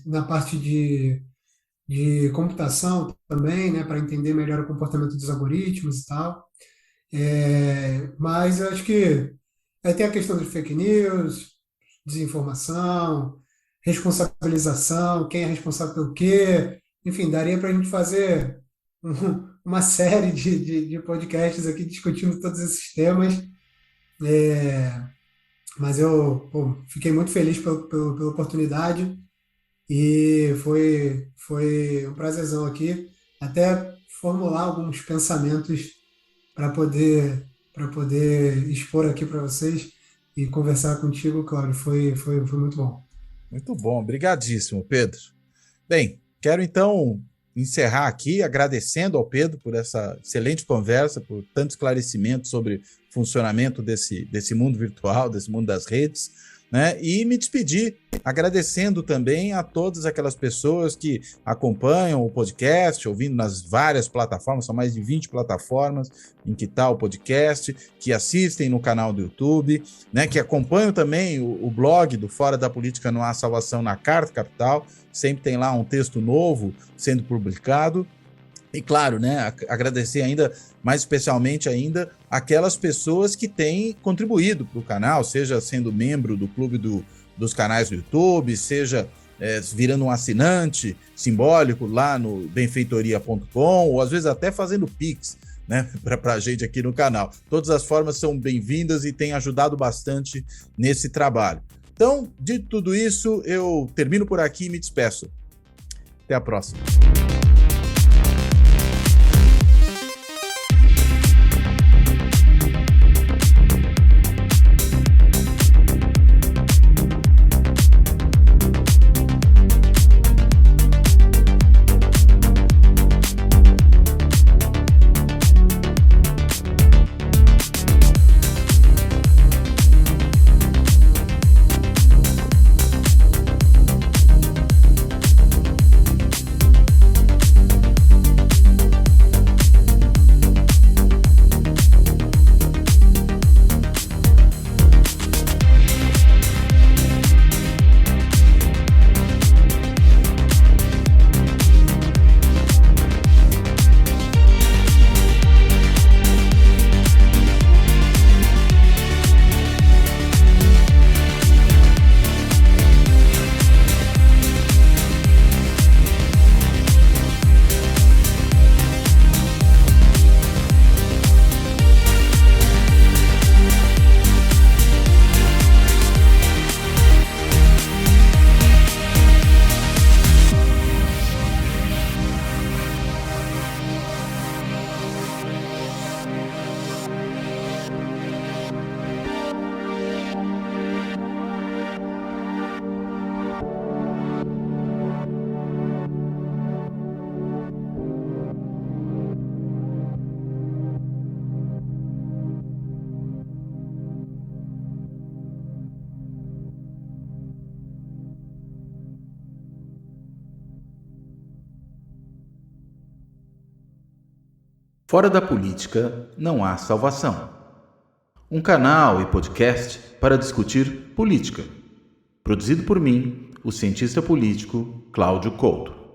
na parte de computação também, né, para entender melhor o comportamento dos algoritmos e tal. Mas eu acho que aí tem a questão de fake news, desinformação, responsabilização, quem é responsável pelo quê. Enfim, daria para a gente fazer um, uma série de podcasts aqui discutindo todos esses temas. É, mas eu, pô, fiquei muito feliz pela oportunidade e foi um prazerzão aqui, até formular alguns pensamentos para poder expor aqui para vocês e conversar contigo, Cláudio. Foi muito bom. Muito bom, obrigadíssimo, Pedro. Bem, quero então encerrar aqui agradecendo ao Pedro por essa excelente conversa, por tanto esclarecimento sobre o funcionamento desse mundo virtual, desse mundo das redes, né? E me despedir agradecendo também a todas aquelas pessoas que acompanham o podcast, ouvindo nas várias plataformas, são mais de 20 plataformas em que está o podcast, que assistem no canal do YouTube, né? Que acompanham também o blog do Fora da Política Não Há Salvação na Carta Capital, sempre tem lá um texto novo sendo publicado. E claro, né, agradecer ainda, mais especialmente ainda, aquelas pessoas que têm contribuído para o canal, seja sendo membro do clube dos canais do YouTube, seja virando um assinante simbólico lá no benfeitoria.com, ou às vezes até fazendo Pix, né, para a gente aqui no canal. Todas as formas são bem-vindas e têm ajudado bastante nesse trabalho. Então, de tudo isso, eu termino por aqui e me despeço. Até a próxima. Fora da política não há salvação. Um canal e podcast para discutir política. Produzido por mim, o cientista político Cláudio Couto.